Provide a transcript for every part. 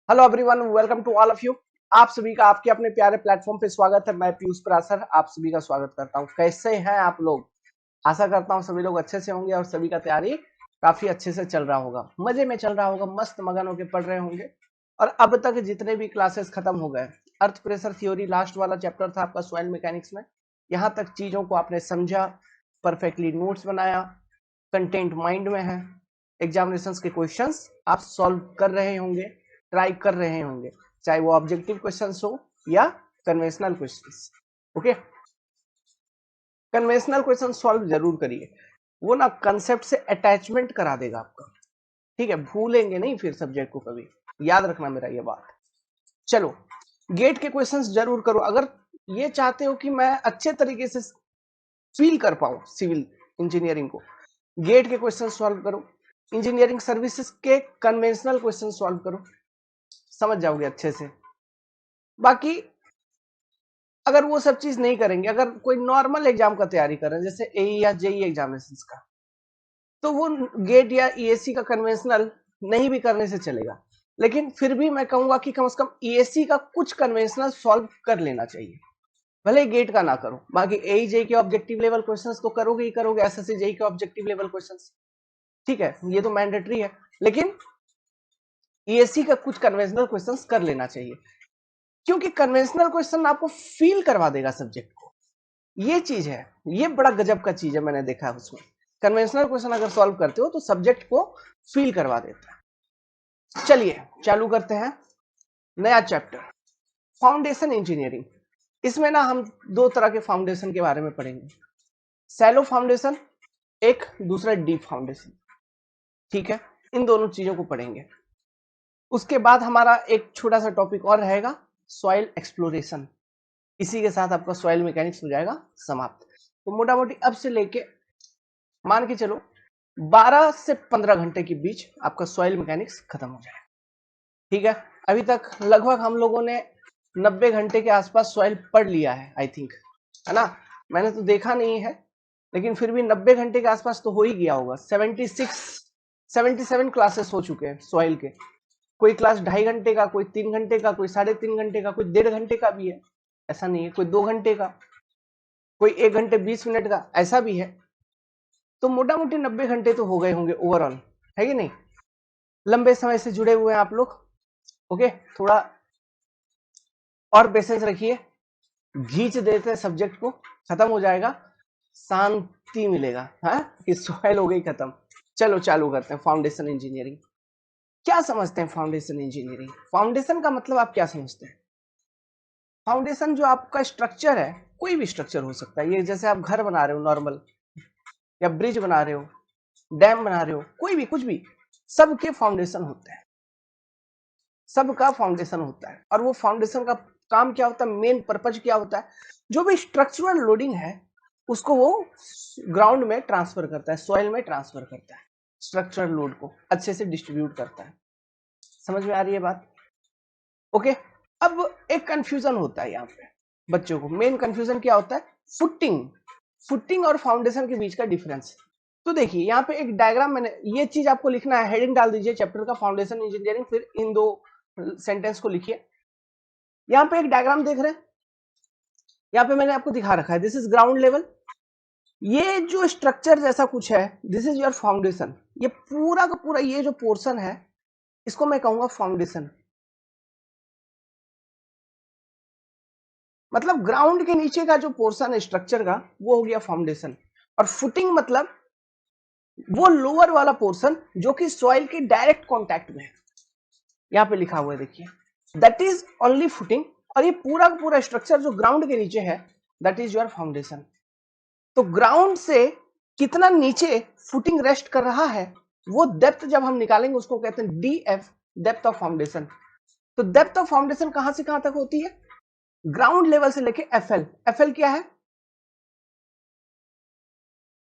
Hello everyone, welcome to all of you. आप सभी का आपके अपने प्यारे प्लेटफॉर्म पे स्वागत है। मैं पीयूष परासर आप सभी का स्वागत करता हूं। कैसे हैं आप लोग? आशा करता हूं सभी लोग अच्छे से होंगे और सभी का तैयारी काफी अच्छे से चल रहा होगा, मजे में चल रहा होगा, मस्त मगन होकर पढ़ रहे होंगे। और अब तक जितने भी क्लासेस खत्म हो गए, अर्थ प्रेशर थ्योरी लास्ट वाला चैप्टर था आपका सॉइल मैकेनिक्स में, यहाँ तक चीजों को आपने समझा, परफेक्टली नोट्स बनाया, कंटेंट माइंड में है, एग्जामिनेशंस के क्वेश्चंस आप सॉल्व कर रहे होंगे, ट्राई कर रहे होंगे, चाहे वो ऑब्जेक्टिव क्वेश्चंस हो या conventional questions. Okay, conventional question solve जरूर करिए, वो ना कंसेप्ट से अटैचमेंट करा देगा आपका। ठीक है, भूलेंगे नहीं फिर सब्जेक्ट को कभी, याद रखना मेरा ये बात। चलो, गेट के क्वेश्चंस जरूर करो अगर ये चाहते हो कि मैं अच्छे तरीके से फील कर पाऊं सिविल इंजीनियरिंग को। गेट के क्वेश्चन सॉल्व करो, इंजीनियरिंग सर्विसेज के कन्वेंशनल क्वेश्चन सॉल्व करो, समझ जाओगे अच्छे से। बाकी अगर वो सब चीज नहीं करेंगे, अगर कोई नॉर्मल एग्जाम का तैयारी कर रहे हैं जैसे एई या जेई एग्जामिनेशंस का, तो वो गेट या ईएससी का कन्वेंशनल नहीं भी करने से चलेगा। लेकिन फिर भी मैं कहूंगा कि कम से कम ईएससी का कुछ कन्वेंशनल सॉल्व कर लेना चाहिए, भले ही गेट का ना करो। बाकी एई जेई के ऑब्जेक्टिव लेवल क्वेश्चंस तो करोगे ही करोगे, एसएससी जेई के ऑब्जेक्टिव लेवल क्वेश्चंस, ठीक है, ये तो मैंडेटरी है। लेकिन ईएससी का कुछ कन्वेंशनल क्वेश्चंस कर लेना चाहिए, क्योंकि कन्वेंशनल क्वेश्चन आपको फील करवा देगा सब्जेक्ट को। ये चीज है, ये बड़ा गजब का चीज है, मैंने देखा है उसमें। कन्वेंशनल क्वेश्चन अगर सॉल्व करते हो तो सब्जेक्ट को फील करवा देता है। चलिए चालू करते हैं नया चैप्टर, फाउंडेशन इंजीनियरिंग। इसमें ना हम दो तरह के फाउंडेशन के बारे में पढ़ेंगे, सैलो फाउंडेशन, एक दूसरा डीप फाउंडेशन। ठीक है, इन दोनों चीजों को पढ़ेंगे। उसके बाद हमारा एक छोटा सा टॉपिक और रहेगा, सॉइल एक्सप्लोरेशन। इसी के साथ आपका सॉइल मैकेनिक्स हो जाएगा समाप्त। तो मोटा मोटी अब से लेके मान के चलो 12 से 15 घंटे के बीच आपका सॉइल मैकेनिक्स खत्म हो जाएगा। ठीक है, अभी तक लगभग हम लोगों ने 90 घंटे के आसपास सॉइल पढ़ लिया है आई थिंक, है ना? मैंने तो देखा नहीं है, लेकिन फिर भी 90 घंटे के आसपास तो हो ही गया होगा। 77 क्लासेस हो चुके हैं सॉइल के। कोई क्लास 2.5 घंटे का, कोई 3 घंटे का, कोई 3.5 घंटे का, कोई 1.5 घंटे का भी है, ऐसा नहीं है, कोई 2 घंटे का, कोई 1 घंटे 20 मिनट का, ऐसा भी है। तो मोटा मोटी 90 घंटे तो हो गए होंगे ओवरऑल, है कि नहीं? लंबे समय से जुड़े हुए हैं आप लोग। ओके, थोड़ा और पेशेंस रखिए, घींच देते हैं सब्जेक्ट को, खत्म हो जाएगा, शांति मिलेगा। हाँ, कि सॉइल हो गई खत्म। चलो चालू करते हैं फाउंडेशन इंजीनियरिंग। क्या समझते हैं फाउंडेशन इंजीनियरिंग? फाउंडेशन का मतलब आप क्या समझते हैं? फाउंडेशन जो आपका स्ट्रक्चर है, कोई भी स्ट्रक्चर हो सकता है, ये जैसे आप घर बना रहे हो नॉर्मल, या ब्रिज बना रहे हो, डैम बना रहे हो, कोई भी कुछ भी, सबके फाउंडेशन होते हैं, सबका फाउंडेशन होता है। और वो फाउंडेशन का काम क्या होता है, मेन पर्पज क्या होता है? जो भी स्ट्रक्चरल लोडिंग है उसको वो ग्राउंड में ट्रांसफर करता है, सॉइल में ट्रांसफर करता है, स्ट्रक्चरल लोड को अच्छे से डिस्ट्रीब्यूट करता है। समझ में आ रही है बात? ओके, अब एक कंफ्यूजन होता है यहाँ पे बच्चों को। मेन कंफ्यूजन क्या होता है? फुटिंग, फुटिंग और फाउंडेशन के बीच का डिफरेंस। तो देखिए यहाँ पे एक डायग्राम, मैंने ये चीज आपको लिखना है, हेडिंग डाल दीजिए चैप्टर का फाउंडेशन इंजीनियरिंग, फिर इन दो सेंटेंस को लिखिए। यहाँ पे एक डायग्राम देख रहे हैं, यहाँ पे मैंने आपको दिखा रखा है, दिस इज ग्राउंड लेवल। ये जो स्ट्रक्चर जैसा कुछ है, दिस इज योर फाउंडेशन। ये पूरा का पूरा ये जो पोर्शन है, इसको मैं कहूंगा फाउंडेशन। मतलब ग्राउंड के नीचे का जो पोर्शन है स्ट्रक्चर का, वो हो गया फाउंडेशन। और फुटिंग मतलब वो लोअर वाला पोर्शन जो कि सॉइल के डायरेक्ट कांटेक्ट में है, यहाँ पे लिखा हुआ है देखिए, दैट इज ओनली फुटिंग। और ये पूरा का पूरा स्ट्रक्चर जो ग्राउंड के नीचे है, दैट इज योर फाउंडेशन। तो ग्राउंड से कितना नीचे फुटिंग रेस्ट कर रहा है, वो डेप्थ जब हम निकालेंगे उसको कहते हैं डीएफ, डेप्थ ऑफ फाउंडेशन। तो डेप्थ ऑफ फाउंडेशन कहां से कहां तक होती है? ग्राउंड लेवल से लेके एफएल। एफएल क्या है?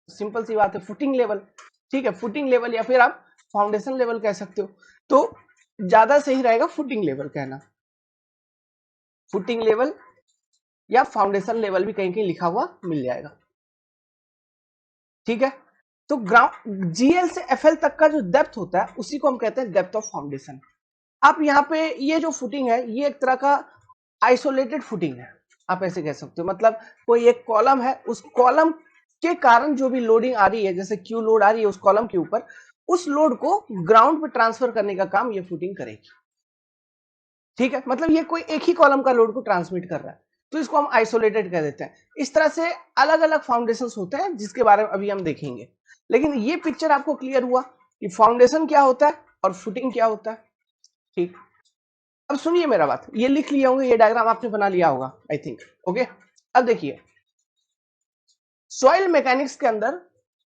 सिंपल सी बात है, फुटिंग लेवल। ठीक है, फुटिंग लेवल या फिर आप फाउंडेशन लेवल कह सकते हो, तो ज्यादा सही रहेगा फुटिंग लेवल कहना। फुटिंग लेवल या फाउंडेशन लेवल भी कहीं कहीं लिखा हुआ मिल जाएगा। ठीक है, तो ग्राउंड जीएल से एफएल तक का जो डेप्थ होता है उसी को हम कहते हैं डेप्थ ऑफ फाउंडेशन। आप यहाँ पे ये जो फुटिंग है ये एक तरह का आइसोलेटेड फुटिंग है, आप ऐसे कह सकते हो। मतलब कोई एक कॉलम है, उस कॉलम के कारण जो भी लोडिंग आ रही है, जैसे क्यू लोड आ रही है उस कॉलम के ऊपर, उस लोड को ग्राउंड पे ट्रांसफर करने का काम ये फुटिंग करेगी। ठीक है, मतलब ये कोई एक ही कॉलम का लोड को ट्रांसमिट कर रहा है, तो इसको हम आइसोलेटेड कह देते हैं। इस तरह से अलग अलग फाउंडेशन होते हैं जिसके बारे में अभी हम देखेंगे, लेकिन ये पिक्चर आपको क्लियर हुआ कि फाउंडेशन क्या होता है और फुटिंग क्या होता है। ठीक, अब सुनिए मेरा बात, ये लिख लिया होंगे, ये डायग्राम आपने बना लिया होगा आई थिंक। ओके, अब देखिए सॉइल मैकेनिक्स के अंदर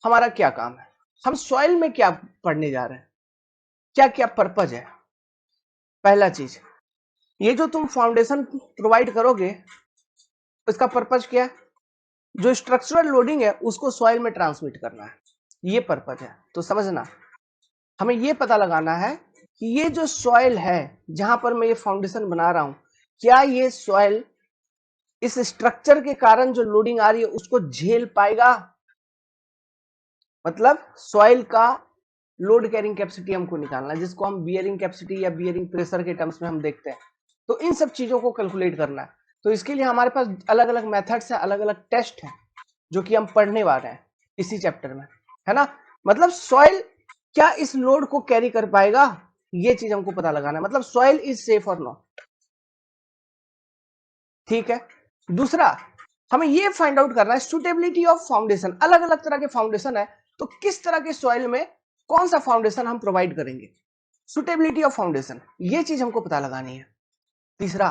हमारा क्या काम है, हम सॉइल में क्या पढ़ने जा रहे हैं, क्या क्या पर्पज है। पहला चीज, ये जो तुम फाउंडेशन प्रोवाइड करोगे इसका पर्पज क्या है, जो स्ट्रक्चरल लोडिंग है उसको सॉइल में ट्रांसमिट करना है, ये पर्पज है। तो समझना, हमें ये पता लगाना है कि ये जो सॉइल है जहां पर मैं ये फाउंडेशन बना रहा हूं, क्या ये सॉइल इस स्ट्रक्चर के कारण जो लोडिंग आ रही है उसको झेल पाएगा। मतलब सॉइल का लोड कैरिंग कैपेसिटी हमको निकालना है, जिसको हम बियरिंग कैपेसिटी या बियरिंग प्रेशर के टर्म्स में हम देखते हैं। तो इन सब चीजों को कैलकुलेट करना है, तो इसके लिए हमारे पास अलग अलग मेथड्स है, अलग अलग टेस्ट है जो कि हम पढ़ने वाले हैं इसी चैप्टर में, है ना। मतलब सॉइल क्या इस लोड को कैरी कर पाएगा, ये चीज हमको पता लगाना है। मतलब सॉइल इज सेफ और नॉट। ठीक है, दूसरा हमें ये फाइंड आउट करना है सुटेबिलिटी ऑफ फाउंडेशन। अलग अलग तरह के फाउंडेशन है, तो किस तरह के सॉइल में कौन सा फाउंडेशन हम प्रोवाइड करेंगे, सुटेबिलिटी ऑफ फाउंडेशन, ये चीज हमको पता लगानी है। तीसरा,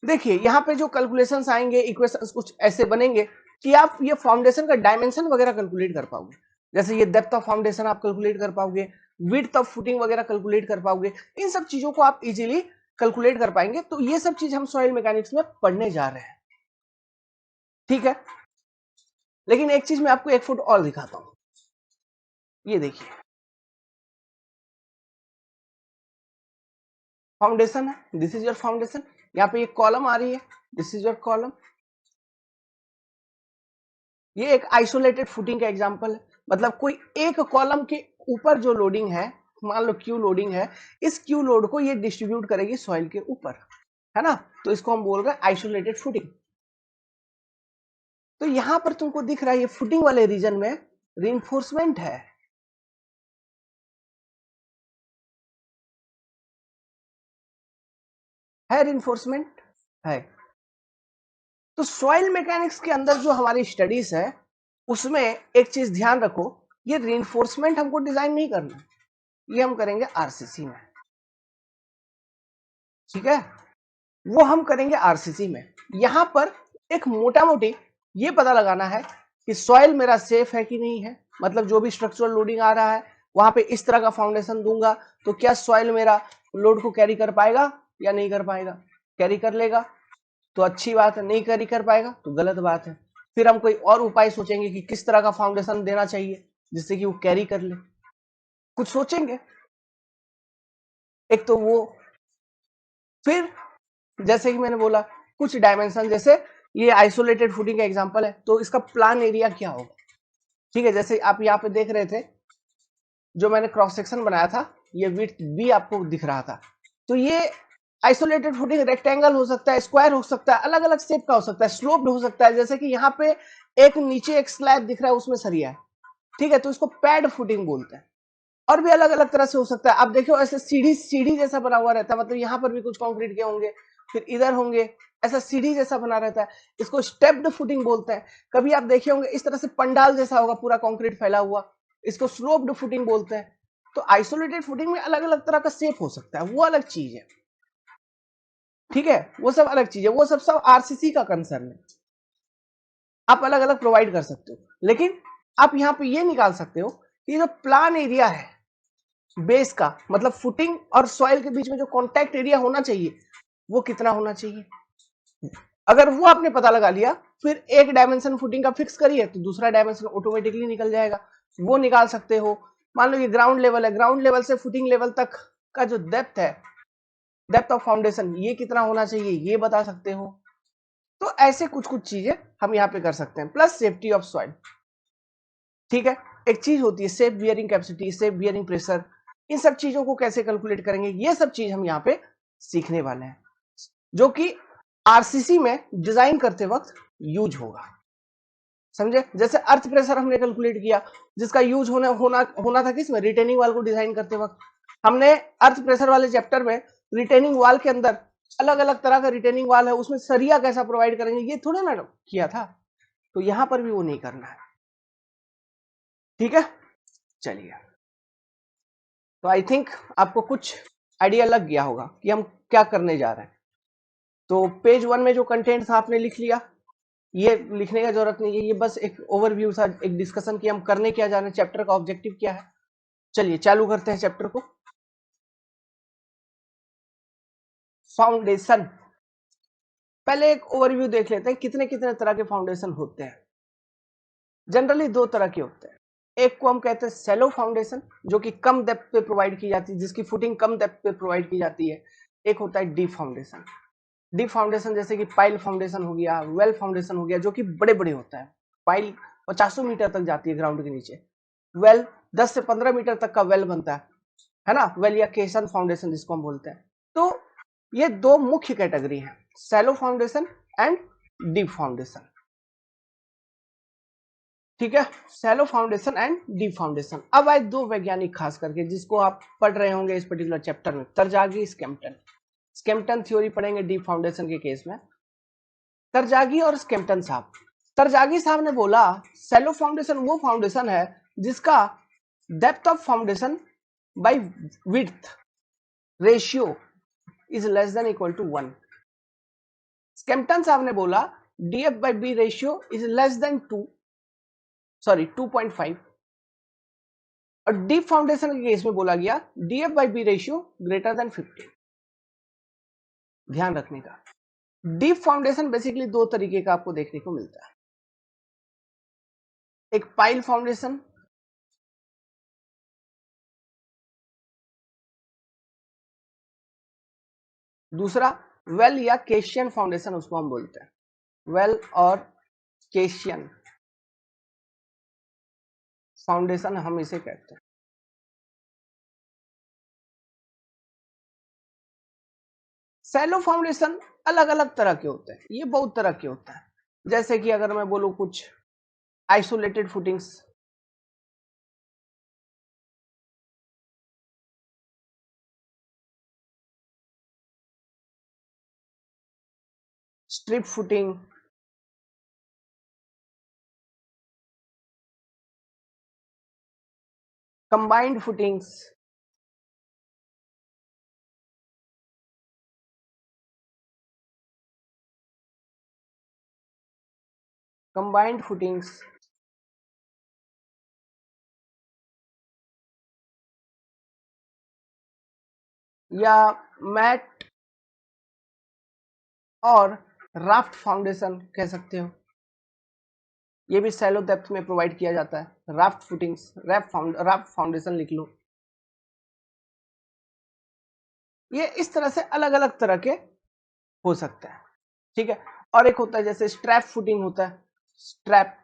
देखिए यहाँ पे जो कैलकुलेशंस आएंगे, इक्वेशंस कुछ ऐसे बनेंगे कि आप ये फाउंडेशन का डायमेंशन वगैरह कैलकुलेट कर पाओगे। जैसे ये डेप्थ ऑफ फाउंडेशन आप कैलकुलेट कर पाओगे, विड्थ ऑफ फुटिंग वगैरह कैलकुलेट कर पाओगे, इन सब चीजों को आप इजीली कैलकुलेट कर पाएंगे। तो ये सब चीज हम सॉइल मैकेनिक्स में पढ़ने जा रहे हैं। ठीक है, लेकिन एक चीज मैं आपको एक फुट और दिखाता हूं, ये देखिए फाउंडेशन है, दिस इज योर फाउंडेशन। यहाँ पे एक कॉलम आ रही है, दिस इज योर कॉलम। ये एक आइसोलेटेड फुटिंग का एग्जांपल है। मतलब कोई एक कॉलम के ऊपर जो लोडिंग है, मान लो क्यू लोडिंग है, इस क्यू लोड को ये डिस्ट्रीब्यूट करेगी सॉइल के ऊपर, है ना। तो इसको हम बोल रहे हैं आइसोलेटेड फुटिंग। तो यहां पर तुमको दिख रहा है ये फुटिंग वाले रीजन में रीइंफोर्समेंट है रीइंफोर्समेंट है। तो सॉइल मैकेनिक्स के अंदर जो हमारी स्टडीज है उसमें एक चीज ध्यान रखो, ये रीइंफोर्समेंट हमको डिजाइन नहीं करना, ये हम करेंगे आरसीसी में। ठीक है, वो हम करेंगे आरसीसी में। यहां पर एक मोटा मोटी ये पता लगाना है कि सॉइल मेरा सेफ है कि नहीं है। मतलब जो भी स्ट्रक्चरल लोडिंग आ रहा है वहां पे इस तरह का फाउंडेशन दूंगा तो क्या सॉइल मेरा लोड को कैरी कर पाएगा या नहीं कर पाएगा। कैरी कर लेगा तो अच्छी बात है, नहीं कैरी कर पाएगा तो गलत बात है। फिर हम कोई और उपाय सोचेंगे कि किस तरह का फाउंडेशन देना चाहिए जिससे कि वो कैरी कर ले, कुछ सोचेंगे एक तो वो। फिर जैसे कि मैंने बोला कुछ डायमेंशन, जैसे ये आइसोलेटेड फुटिंग का एग्जांपल है तो इसका प्लान एरिया क्या होगा। ठीक है, जैसे आप यहाँ पे देख रहे थे जो मैंने क्रॉस सेक्शन बनाया था, ये विड्थ बी आपको दिख रहा था। तो ये आइसोलेटेड फुटिंग रेक्टेंगल हो सकता है, स्क्वायर हो सकता है, अलग अलग शेप का हो सकता है, स्लोप्ड हो सकता है। जैसे कि यहाँ पे एक नीचे एक स्लैब दिख रहा है उसमें सरिया है, ठीक है, तो इसको पैड फुटिंग बोलते हैं। और भी अलग अलग तरह से हो सकता है। आप देखो ऐसे सीढ़ी सीढ़ी जैसा बना हुआ रहता है, मतलब यहाँ पर भी कुछ कंक्रीट के होंगे, फिर इधर होंगे, ऐसा सीढ़ी जैसा बना रहता है, इसको स्टेप्ड फुटिंग बोलते हैं। कभी आप देखे होंगे इस तरह से पंडाल जैसा होगा पूरा कंक्रीट फैला हुआ, इसको स्लोप्ड फुटिंग बोलते हैं। तो आइसोलेटेड फुटिंग में अलग अलग तरह का शेप हो सकता है, वो अलग चीज है। ठीक है, वो सब अलग चीज है, वो सब सब आरसीसी का कंसर्न है। आप अलग अलग प्रोवाइड कर सकते हो, लेकिन आप यहाँ पे ये निकाल सकते हो कि जो प्लान एरिया है बेस का, मतलब फुटिंग और सॉइल के बीच में जो कांटेक्ट एरिया होना चाहिए वो कितना होना चाहिए। अगर वो आपने पता लगा लिया, फिर एक डायमेंशन फुटिंग का फिक्स करिए तो दूसरा डायमेंशन ऑटोमेटिकली निकल जाएगा, वो निकाल सकते हो। मान लो ये ग्राउंड लेवल है, ग्राउंड लेवल से फुटिंग लेवल तक का जो डेप्थ है, डेप्थ ऑफ फाउंडेशन, ये कितना होना चाहिए ये बता सकते हो। तो ऐसे कुछ कुछ चीजें हम यहाँ पे कर सकते हैं, प्लस सेफ्टी ऑफ सॉइल। ठीक है, एक चीज होती है safe bearing capacity, safe bearing pressure, इन सब चीजों को कैसे कैलकुलेट करेंगे, ये सब चीज हम यहाँ पे सीखने वाले हैं, जो कि आरसीसी में डिजाइन करते वक्त यूज होगा। समझे? जैसे अर्थ प्रेशर हमने कैलकुलेट किया, जिसका यूज होना था किसमें, रिटेनिंग वाल को डिजाइन करते वक्त। हमने अर्थ प्रेशर वाले चैप्टर में रिटेनिंग वाल के अंदर अलग अलग तरह का रिटेनिंग वाल है, उसमें सरिया कैसा प्रोवाइड करेंगे ये थोड़ा ना किया था, तो यहां पर भी वो नहीं करना है। ठीक है, चलिए, तो आई थिंक आपको कुछ आइडिया लग गया होगा कि हम क्या करने जा रहे हैं। तो पेज 1 में जो कंटेंट था आपने लिख लिया, ये लिखने का जरूरत नहीं है, ये बस एक ओवरव्यू था, एक डिस्कशन की हम करने क्या जा रहे हैं, चैप्टर का ऑब्जेक्टिव क्या है। चलिए चालू करते हैं चैप्टर को। फाउंडेशन, पहले एक ओवरव्यू देख लेते हैं कितने कितने तरह के फाउंडेशन होते हैं। जनरली दो तरह के होते हैं, एक को हम कहते हैं सैलो फाउंडेशन, जो कि कम डेप्थ पे प्रोवाइड की जाती है, जिसकी फुटिंग कम डेप्थ पे प्रोवाइड की जाती है। एक होता है डीप फाउंडेशन। डीप फाउंडेशन जैसे कि पाइल फाउंडेशन हो गया, वेल फाउंडेशन हो गया, जो कि बड़े बड़े होता है। पाइल 50 मीटर तक जाती है ग्राउंड के नीचे, वेल 10 से 15 मीटर तक का वेल बनता है ना, वेल या केशन फाउंडेशन जिसको हम बोलते हैं। तो ये दो मुख्य कैटेगरी है, shallow foundation and deep foundation. ठीक है, shallow foundation and deep foundation. अब आए दो वैज्ञानिक खास करके जिसको आप पढ़ रहे होंगे इस पर्टिकुलर चैप्टर में, तरजागी, स्कैम्पटन। स्कैम्पटन थ्योरी पढ़ेंगे डीप फाउंडेशन के केस में। तरजागी और स्कैम्पटन साहब, तरजागी साहब ने बोला सैलो फाउंडेशन वो फाउंडेशन है जिसका depth of foundation by width ratio is less than equal to 1। Skempton साहब ने बोला DF by B ratio is less than 2.5। और डीप फाउंडेशन के केस में बोला गया DF by B ratio greater than 50। ध्यान रखने का, डीप फाउंडेशन बेसिकली दो तरीके का आपको देखने को मिलता है, एक पाइल फाउंडेशन, दूसरा वेल या केशियन फाउंडेशन, उसको हम बोलते हैं वेल और केशियन फाउंडेशन हम इसे कहते हैं। सैलो फाउंडेशन अलग अलग तरह के होते हैं, ये बहुत तरह के होता है। जैसे कि अगर मैं बोलूं कुछ isolated footings, strip footing, combined footings, combined footings, या मैट और राफ्ट फाउंडेशन कह सकते हो, ये भी सैलो डेप्थ में प्रोवाइड किया जाता है। राफ्ट फुटिंग्स, राफ्ट फाउंडेशन लिख लो। ये इस तरह से अलग अलग तरह के हो सकते हैं। ठीक है, और एक होता है जैसे स्ट्रैप फुटिंग होता है, स्ट्रैप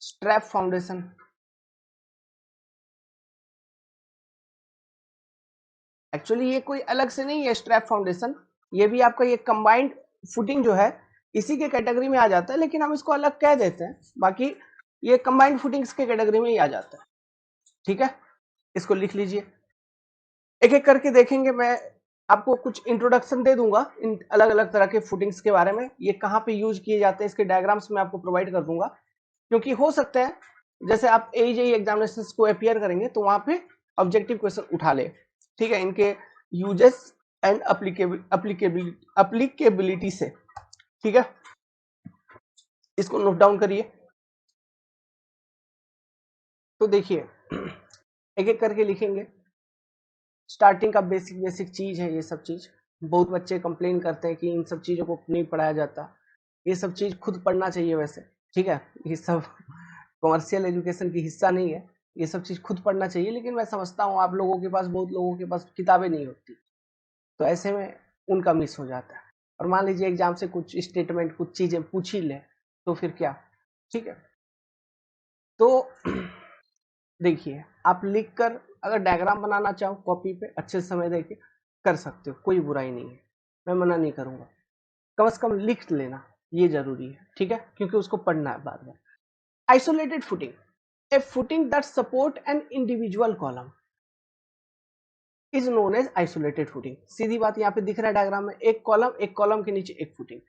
स्ट्रैप फाउंडेशन। एक्चुअली ये कोई अलग से नहीं है स्ट्रैप फाउंडेशन, ये भी आपका ये कंबाइंड फुटिंग जो है इसी के कैटेगरी में आ जाता है, लेकिन हम इसको अलग कह देते हैं, बाकी ये कंबाइंड फुटिंग्स के कैटेगरी में ही आ जाता है। ठीक है, इसको लिख लीजिए, एक एक करके देखेंगे। मैं आपको कुछ इंट्रोडक्शन दे दूंगा इन अलग अलग तरह के फुटिंग्स के बारे में, ये कहाँ पे यूज किए जाते हैं, इसके डायग्राम्स मैं आपको प्रोवाइड कर दूंगा, क्योंकि हो सकता है जैसे आप एजेई एग्जामिनेशन को अपियर करेंगे तो वहां पे ऑब्जेक्टिव क्वेश्चन उठा ले। ठीक है, इनके यूजेस एंड अप्लीकेबिलिटी से। ठीक है, इसको नोट डाउन करिए। तो देखिए एक एक करके लिखेंगे। स्टार्टिंग का बेसिक बेसिक चीज है ये सब चीज, बहुत बच्चे कंप्लेन करते हैं कि इन सब चीजों को नहीं पढ़ाया जाता, ये सब चीज खुद पढ़ना चाहिए वैसे। ठीक है, ये सब कमर्शियल एजुकेशन की हिस्सा नहीं है, ये सब चीज खुद पढ़ना चाहिए, लेकिन मैं समझता हूँ आप लोगों के पास, बहुत लोगों के पास किताबें नहीं होती, तो ऐसे में उनका मिस हो जाता है। और मान लीजिए एग्जाम से कुछ स्टेटमेंट, कुछ चीजें पूछ ही ले तो फिर क्या। ठीक है, तो देखिए आप लिखकर अगर डायग्राम बनाना चाहो कॉपी पे अच्छे से समय देके कर सकते हो, कोई बुराई नहीं है, मैं मना नहीं करूंगा, कम से कम लिख लेना ये जरूरी है, ठीक है, क्योंकि उसको पढ़ना है बाद में। Isolated footing, a footing that support an individual column is known as isolated footing. सीधी बात यहाँ पे दिख रहा है डायग्राम में, एक कॉलम के नीचे एक फुटिंग,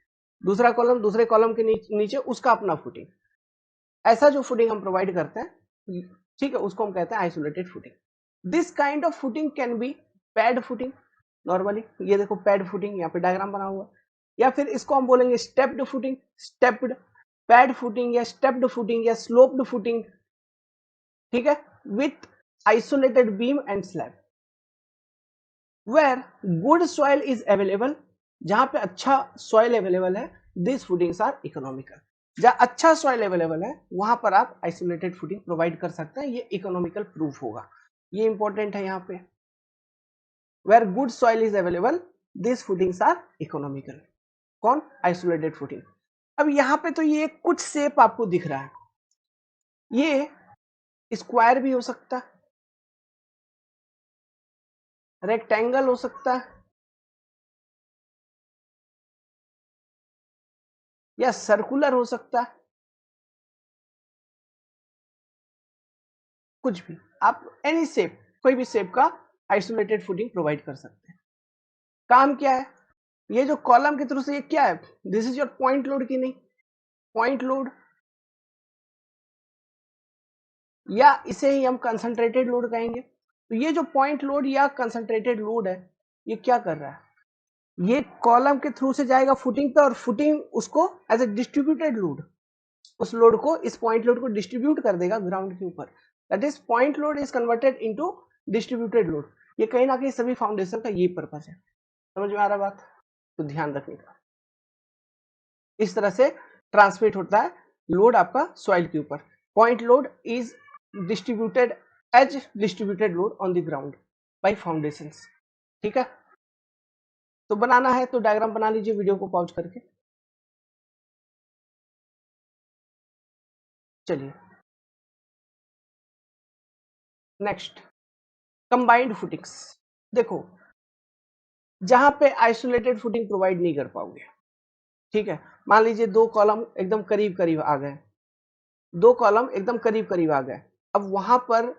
दूसरा कॉलम दूसरे कॉलम के नीचे उसका अपना फुटिंग, ऐसा जो फुटिंग हम प्रोवाइड करते हैं, ठीक है, उसको हम कहते हैं isolated footing. This kind of footing can be pad footing, normally ये देखो पैड फुटिंग यहाँ पे डायग्राम बना हुआ, या फिर इसको हम बोलेंगे stepped footing, stepped pad footing या स्टेप्ड फुटिंग या स्लोप्ड फुटिंग, ठीक है, with isolated beam and slab. Where good soil is available, जहां पे अच्छा सॉइल अवेलेबल है, दिस फुटिंग्स आर इकोनॉमिकल। जहां अच्छा सॉइल अवेलेबल है वहां पर आप आइसोलेटेड फुटिंग प्रोवाइड कर सकते हैं, ये इकोनॉमिकल प्रूफ होगा, ये इंपॉर्टेंट है यहाँ पे। Where good soil is available this footings are economical, कौन, आइसोलेटेड फुटिंग। अब यहाँ पे तो ये कुछ शेप आपको दिख रहा है, ये स्क्वायर भी हो सकता है, रेक्टेंगल हो सकता है, या सर्कुलर हो सकता है, कुछ भी आप एनी शेप, कोई भी शेप का आइसोलेटेड फुटिंग प्रोवाइड कर सकते हैं। काम क्या है, ये जो कॉलम के थ्रू से ये क्या है, this is your point load की नहीं, पॉइंट लोड, या इसे ही हम कंसंट्रेटेड लोड कहेंगे। तो ये जो पॉइंट लोड या कंसंट्रेटेड लोड है, ये क्या कर रहा है, ये कॉलम के थ्रू से जाएगा फुटिंग पे, और फुटिंग उसको एज ए डिस्ट्रीब्यूटेड लोड, उस लोड को, इस पॉइंट लोड को डिस्ट्रीब्यूट कर देगा ग्राउंड के ऊपर, that is point load is converted into distributed load. ये कहीं ना कहीं सभी फाउंडेशन का ये पर्पस है, समझ में आ रहा बात, तो ध्यान रखने का। इस तरह से ट्रांसमिट होता है लोड आपका सॉइल के ऊपर, point load is distributed as distributed load on the ground by foundations, ठीक है। तो बनाना है तो डायग्राम बना लीजिए वीडियो को पॉज करके। चलिए नेक्स्ट, कंबाइंड फुटिंग्स। देखो जहां पे आइसोलेटेड फुटिंग प्रोवाइड नहीं कर पाओगे, ठीक है, मान लीजिए दो कॉलम एकदम करीब करीब आ गए, दो कॉलम एकदम करीब करीब आ गए, अब वहां पर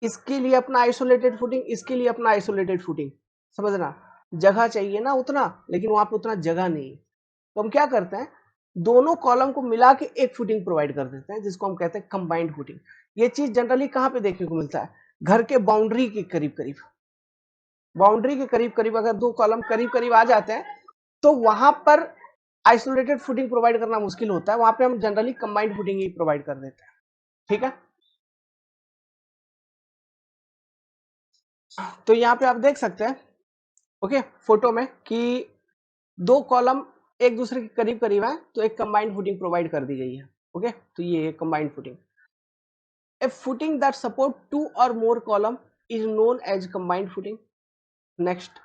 इसके लिए अपना आइसोलेटेड फुटिंग, इसके लिए अपना आइसोलेटेड फुटिंग, समझना, जगह चाहिए ना उतना, लेकिन वहां पे उतना जगह नहीं है, तो हम क्या करते हैं, दोनों कॉलम को मिला के एक फुटिंग प्रोवाइड कर देते हैं, जिसको हम कहते हैं कंबाइंड फुटिंग। ये चीज जनरली कहां पे देखने को मिलता है, घर के बाउंड्री के करीब करीब, बाउंड्री के करीब करीब अगर दो कॉलम करीब करीब आ जाते हैं, तो वहां पर आइसोलेटेड फुटिंग प्रोवाइड करना मुश्किल होता है, वहां पे हम जनरली कंबाइंड फुटिंग ही प्रोवाइड कर देते हैं, ठीक है। तो यहाँ पे आप देख सकते हैं, ओके, फोटो में कि दो कॉलम एक दूसरे के करीब करीब है, तो एक कंबाइंड फुटिंग प्रोवाइड कर दी गई है, ओके, तो ये है combined footing. A footing that support two और more column is known as combined footing. Next,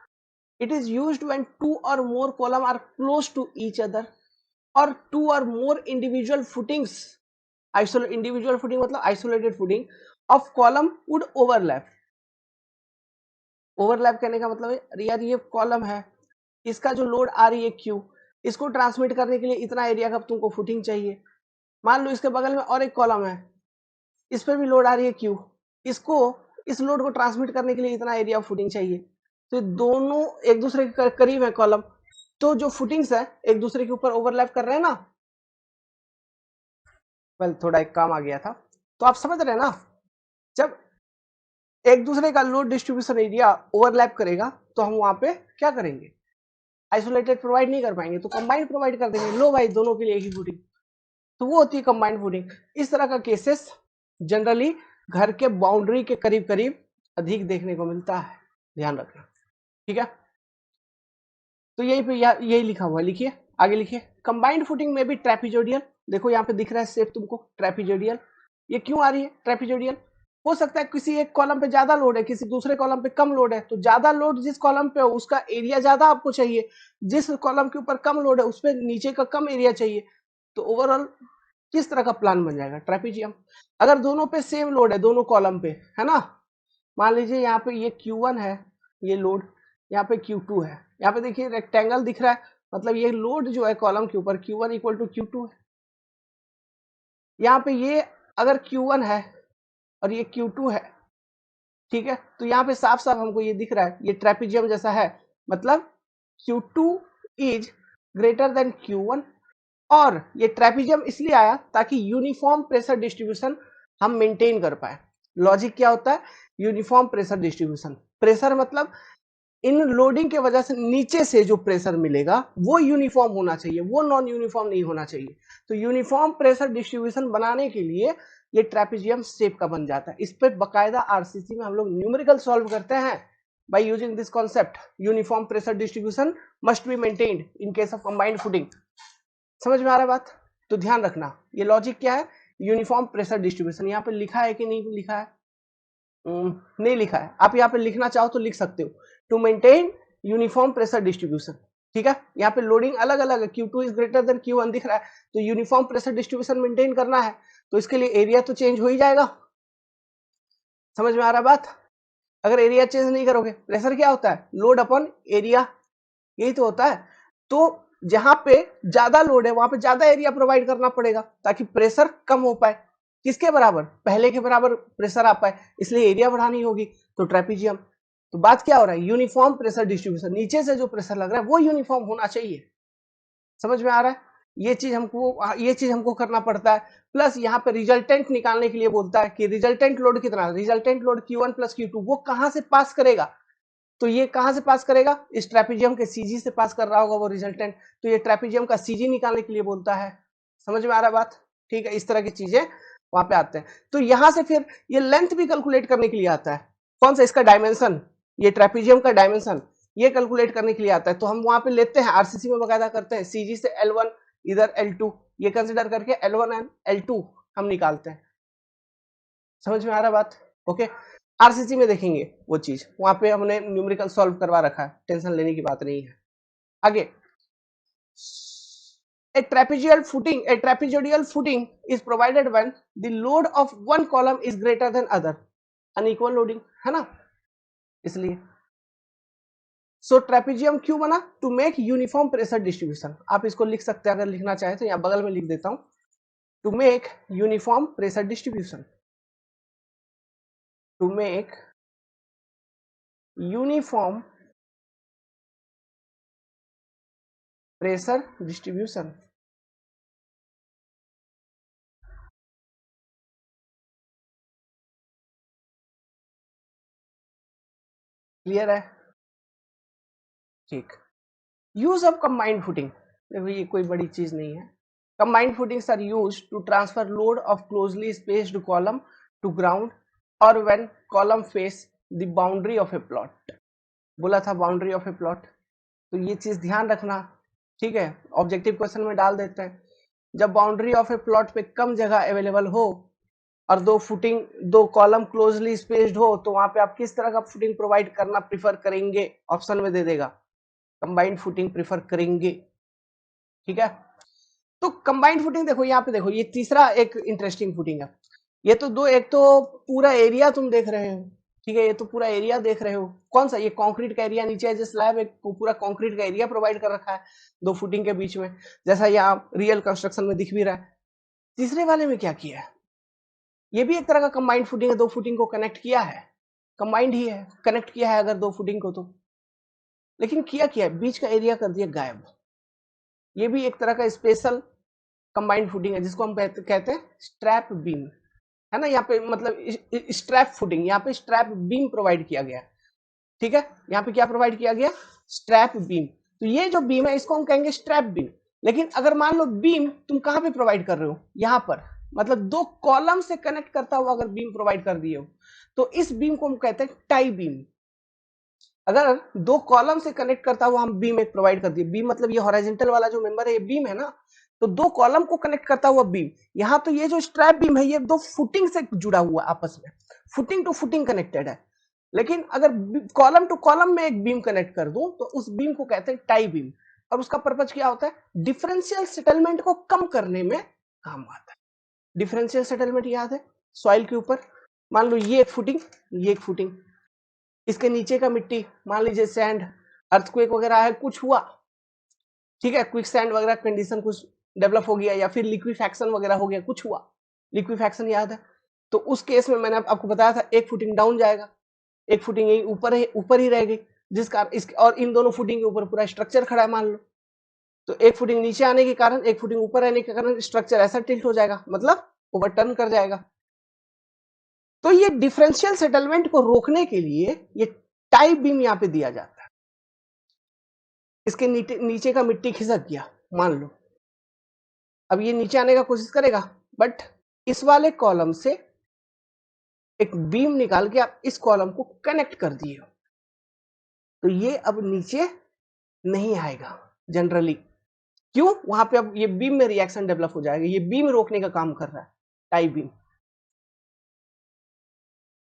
it is used when two or more column are close to each other or two or more individual footings, individual footing मतलब isolated footing of column would overlap। Overlap करने का मतलब है यार ये column है, इसका जो लोड आ रही है क्यू, इसको ट्रांसमिट करने के लिए इतना एरिया का तुमको फुटिंग चाहिए, मान लो इसके बगल में और एक कॉलम है, इस पर भी लोड आ रही है क्यू, इसको, इस लोड को ट्रांसमिट करने के लिए इतना एरिया ऑफ फुटिंग चाहिए, तो दोनों एक दूसरे के करीब है कॉलम, तो जो फुटिंग्स है एक दूसरे के ऊपर ओवरलैप कर रहे हैं ना, वेल थोड़ा एक काम आ गया था, तो आप समझ रहे हैं ना, जब एक दूसरे का लोड डिस्ट्रीब्यूशन एरिया ओवरलैप करेगा तो हम वहां पे क्या करेंगे, आइसोलेटेड प्रोवाइड नहीं कर पाएंगे, तो कंबाइंड प्रोवाइड कर देंगे, लो भाई दोनों के लिए एक ही फुटिंग, तो वो होती है कंबाइंड फुटिंग। इस तरह का केसेस जनरली घर के बाउंड्री के करीब करीब अधिक देखने को मिलता है, ध्यान रखना, ठीक है। तो यही पे यही लिखा हुआ है, लिखिए आगे लिखिए, कंबाइंड फुटिंग में भी ट्रेपिजोडियल, देखो यहाँ पे दिख रहा है शेप तुमको ट्रेपिजोडियल, ये क्यों आ रही है ट्रेपिजोडियल, हो सकता है किसी एक कॉलम पे ज्यादा लोड है, किसी दूसरे कॉलम पे कम लोड है, तो ज्यादा लोड जिस कॉलम पे हो उसका एरिया ज्यादा आपको चाहिए, जिस कॉलम के ऊपर कम लोड है उस पर नीचे का कम एरिया चाहिए, तो ओवरऑल किस तरह का प्लान बन जाएगा, ट्रेपिजियम। अगर दोनों पे सेम लोड है, दोनों कॉलम पे है ना, मान लीजिए यहाँ पे ये Q1 है, ये लोड, यहाँ पे Q2 है, यहाँ पे देखिए रेक्टेंगल दिख रहा है, मतलब ये लोड जो है कॉलम के ऊपर Q1 इक्वल टू Q2 है। यहाँ पे ये अगर Q1 है और ये Q2 है, ठीक है, तो यहाँ पे साफ साफ हमको ये दिख रहा है, ये ट्रेपेजियम जैसा है, मतलब Q2 is greater then Q1। और ये ट्रेपेजियम इसलिए आया ताकि यूनिफॉर्म प्रेशर डिस्ट्रीब्यूशन हम मेंटेन कर पाए। लॉजिक क्या होता है? Uniform pressure distribution. प्रेशर मतलब इन लोडिंग के वजह से नीचे से जो प्रेशर मिलेगा वो यूनिफॉर्म होना चाहिए, वो नॉन यूनिफॉर्म नहीं होना चाहिए। तो यूनिफॉर्म प्रेशर डिस्ट्रीब्यूशन बनाने के लिए ये ट्रेपेजियम शेप का बन जाता है। इस पे बकायदा आरसीसी में हम लोग न्यूमेरिकल सॉल्व करते हैं by using this concept, uniform pressure distribution must be maintained in case of combined footing. समझ में आ रहा है बात? तो ध्यान रखना, ये लॉजिक क्या है, यूनिफॉर्म प्रेशर डिस्ट्रीब्यूशन। यहाँ पे लिखा है कि नहीं लिखा है? नहीं लिखा है। आप यहाँ पे लिखना चाहो तो लिख सकते हो, to maintain uniform pressure distribution. ठीक है, यहाँ पे लोडिंग अलग अलग है, Q2 is greater then Q1 दिख रहा है, तो यूनिफॉर्म प्रेशर डिस्ट्रीब्यूशन मेंटेन करना है, तो इसके लिए एरिया तो चेंज हो ही जाएगा। समझ में आ रहा बात? अगर एरिया चेंज नहीं करोगे, प्रेशर क्या होता है? लोड अपॉन एरिया, यही तो होता है। तो जहां पे ज्यादा लोड है वहां पे ज्यादा एरिया प्रोवाइड करना पड़ेगा ताकि प्रेशर कम हो पाए। किसके बराबर? पहले के बराबर प्रेशर आ पाए, इसलिए एरिया बढ़ानी होगी। तो ट्रेपेजियम, तो बात क्या हो रहा है? यूनिफॉर्म प्रेशर डिस्ट्रीब्यूशन, नीचे से जो प्रेशर लग रहा है वो यूनिफॉर्म होना चाहिए। समझ में आ रहा है? ये चीज हमको करना पड़ता है। प्लस यहाँ पे रिजल्टेंट निकालने के लिए बोलता है कि रिजल्टेंट लोड कितना, resultant load Q1 plus Q2, वो कहां से पास करेगा? तो ये कहां से पास करेगा? इस ट्रेपेजियम के सीजी से पास कर रहा होगा वो रिजल्टेंट, तो ये ट्रेपेजियम का सीजी निकालने के लिए बोलता है। समझ में आ रहा है बात? ठीक है, इस तरह की चीजें वहां पे आते हैं। तो यहां से फिर ये लेंथ भी कैलकुलेट करने के लिए आता है। कौन सा? इसका डायमेंशन, ये ट्रेपेजियम का डायमेंशन ये कैलकुलेट करने के लिए आता है। तो हम वहां पे लेते हैं, आरसीसी में बकायदा करते हैं, सीजी से L1 इधर L2, ये कंसिडर करके L1 एंड L2 हम निकालते हैं। समझ में आ रहा बात? ओके, आरसीसी में देखेंगे वो चीज, वहां पे हमने न्यूमेरिकल सॉल्व करवा रखा है, टेंशन लेने की बात नहीं है। आगे, a trapezoidal footing is provided when the load of one column is greater than other, unequal loading है ना, इसलिए। सो ट्रेपेजियम क्यों बना? To make uniform pressure distribution. आप इसको लिख सकते हैं अगर लिखना चाहे तो, यहाँ बगल में लिख देता हूं, to make uniform pressure distribution, to make uniform pressure distribution. Clear है? ठीक। यूज ऑफ कंबाइंड फुटिंग, देखो ये कोई बड़ी चीज नहीं है। Combined footings are used to transfer load of closely spaced column to ground और when column face the boundary of a plot. बोला था बाउंड्री ऑफ ए प्लॉट, तो ये चीज ध्यान रखना। ठीक है, ऑब्जेक्टिव क्वेश्चन में डाल देते हैं, जब बाउंड्री ऑफ ए प्लॉट पे कम जगह अवेलेबल हो और दो कॉलम क्लोजली स्पेस्ड हो, तो वहां पे आप किस तरह का फुटिंग प्रोवाइड करना प्रीफर करेंगे? ऑप्शन में दे देगा, कंबाइंड फुटिंग प्रीफर करेंगे। ठीक है, तो कंबाइंड फुटिंग देखो, यहाँ पे देखो, ये तीसरा एक इंटरेस्टिंग फुटिंग है। ये तो दो, एक तो पूरा एरिया तुम देख रहे हो, ठीक है, ये तो पूरा एरिया देख रहे हो। कौन सा? ये कंक्रीट का एरिया, नीचे जो स्लैब है पूरा कंक्रीट का एरिया प्रोवाइड कर रखा है दो फुटिंग के बीच में, जैसा यहाँ रियल कंस्ट्रक्शन में दिख भी रहा है। तीसरे वाले में क्या किया है? ये भी एक तरह का कंबाइंड फुटिंग है, दो फुटिंग को कनेक्ट किया है, कंबाइंड ही है, कनेक्ट किया है अगर दो फुटिंग को तो, लेकिन किया क्या है? बीच का एरिया कर दिया गायब। ये भी एक तरह का स्पेशल कंबाइंड फुटिंग है, जिसको हम कहते हैं स्ट्रैप बीम, है ना। यहाँ पे मतलब स्ट्रैप फुटिंग, यहाँ पे स्ट्रैप बीम प्रोवाइड किया गया। ठीक है, यहाँ पे क्या प्रोवाइड किया गया? Strap beam. तो ये जो बीम है इसको हम कहेंगे स्ट्रैप बीम। लेकिन अगर मान लो बीम तुम कहां पे प्रोवाइड कर रहे हो? यहाँ पर, मतलब दो कॉलम से कनेक्ट करता हुआ अगर बीम प्रोवाइड कर दिए हो, तो इस बीम को हम कहते हैं टाई बीम। अगर दो कॉलम से कनेक्ट करता हुआ हम बीम एक प्रोवाइड कर दिए, बीम मतलब ये हॉरिजॉन्टल वाला जो मेंबर है ये बीम है ना, तो दो कॉलम को कनेक्ट करता हुआ बीम, यहां तो ये जो स्ट्रैप बीम है ये दो फुटिंग से जुड़ा हुआ आपस में, फुटिंग टू फुटिंग कनेक्टेड है। लेकिन अगर कॉलम टू कॉलम में एक बीम कनेक्ट कर दूं तो उस बीम को कहते हैं टाई बीम, और उसका पर्पज क्या होता है? डिफरेंशियल सेटलमेंट को कम करने में काम आता है। डिफरेंशियल सेटलमेंट याद है? सॉइल के ऊपर मान लो ये एक फुटिंग, ये एक फुटिंग, इसके नीचे का मिट्टी, मान लीजिए सैंड, अर्थक्वेक वगैरह है, कुछ हुआ, ठीक है, क्विक सैंड वगैरह कंडीशन कुछ डेवलप हो गया, या फिर लिक्विफैक्शन वगैरह हो गया, कुछ हुआ, लिक्विफैक्शन याद है, तो उस केस में मैंने आपको बताया था एक फुटिंग डाउन जाएगा, एक फुटिंग यही ऊपर ही रह गई, जिस कारण इस और इन दोनों फुटिंग के ऊपर पूरा स्ट्रक्चर खड़ा है मान लो, तो एक फुटिंग नीचे आने के कारण, एक फुटिंग ऊपर आने के कारण स्ट्रक्चर ऐसा टिल्ट हो जाएगा, मतलब ओवरटर्न कर जाएगा। तो ये डिफरेंशियल सेटलमेंट को रोकने के लिए ये टाई बीम यहां पे दिया जाता है। इसके नीचे का मिट्टी खिसक गया मान लो, अब ये नीचे आने का कोशिश करेगा, बट इस वाले कॉलम से एक बीम निकाल के आप इस कॉलम को कनेक्ट कर दिए हो, तो ये अब नीचे नहीं आएगा जनरली। क्यों? वहां पे अब ये बीम में रिएक्शन डेवलप हो जाएगा, ये बीम रोकने का काम कर रहा है, टाई बीम।